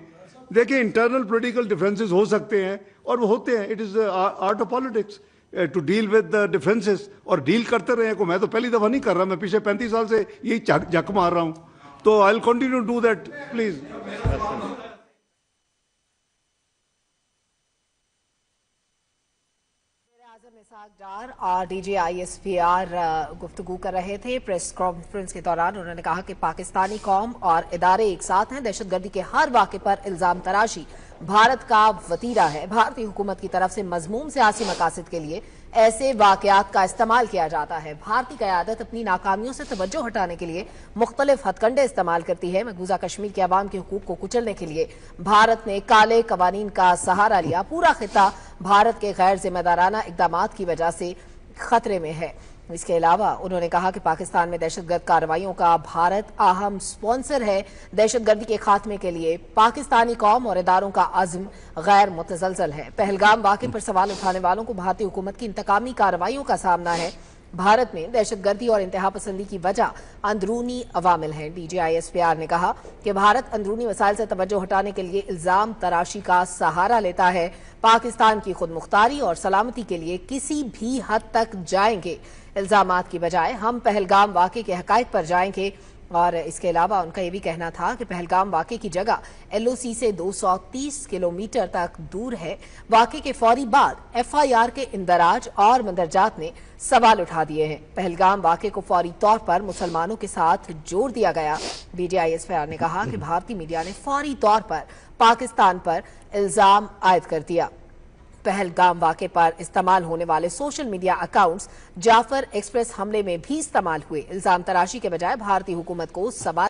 देखिए, इंटरनल पॉलिटिकल डिफरेंसेस हो सकते हैं और वो होते हैं, it is art of politics to deal with the differences, और डील करते रहे को। मैं तो पहली दफ़ा नहीं कर रहा, मैं पिछले 35 साल से यही झक मार रहा हूँ, तो I will continue to do that please. Dar और DGISPR गुफ्तगू कर रहे थे। प्रेस कॉन्फ्रेंस के दौरान उन्होंने कहा कि पाकिस्तानी कौम और इदारे एक साथ हैं। दहशतगर्दी के हर वाक़े पर इल्जाम तराशी भारत का वतीरा है। भारतीय हुकूमत की तरफ से मजमूम सियासी मकासद के लिए ऐसे वाक़यात का इस्तेमाल किया जाता है। भारतीय क़यादत अपनी नाकामियों से तवज्जो हटाने के लिए मुख्तलिफ हथकंडे इस्तेमाल करती है। मकबूजा कश्मीर के अवाम के हुकूक को कुचलने के लिए भारत ने काले कवानीन का सहारा लिया। पूरा खिता भारत के गैर जिम्मेदाराना इक़दामात की वजह से खतरे में है। इसके अलावा उन्होंने कहा कि पाकिस्तान में दहशतगर्द कार्रवाइयों का भारत अहम स्पॉन्सर है। दहशतगर्दी के खात्मे के लिए पाकिस्तानी कौम और इदारों का अज़्म गैर मुतज़लज़ल है। पहलगाम वाक़े पर सवाल उठाने वालों को भारतीय हुकूमत की इंतकामी कार्रवाइयों का सामना है। भारत में दहशतगर्दी और इंतहा पसंदी की वजह अंदरूनी अवामिल हैं। DGISPR ने कहा कि भारत अंदरूनी वसाइल से तवज्जो हटाने के लिए इल्जाम तराशी का सहारा लेता है। पाकिस्तान की खुद मुख्तारी और सलामती के लिए किसी भी हद तक जाएंगे। इल्जामात की बजाय हम पहलगाम वाक़े के हक़ाइक़ पर जाएंगे। और इसके अलावा उनका ये भी कहना था कि पहलगाम वाक़े की जगह LOC से 230 किलोमीटर तक दूर है। वाक़े के फौरी बाद FIR के इंदराज और मंदरजात ने सवाल उठा दिए हैं। पहलगाम वाक़े को फौरी तौर पर मुसलमानों के साथ जोड़ दिया गया। DGISPR ने कहा कि भारतीय मीडिया ने फौरी तौर पर पाकिस्तान पर इल्ज़ाम आयद कर दिया। पहलगाम वाक़े पर इस्तेमाल होने वाले social media accounts Jaffar Express हमले में भी इस्तेमाल हुए। इल्जाम तराशी के बजाय भारतीय हुकूमत को सवाल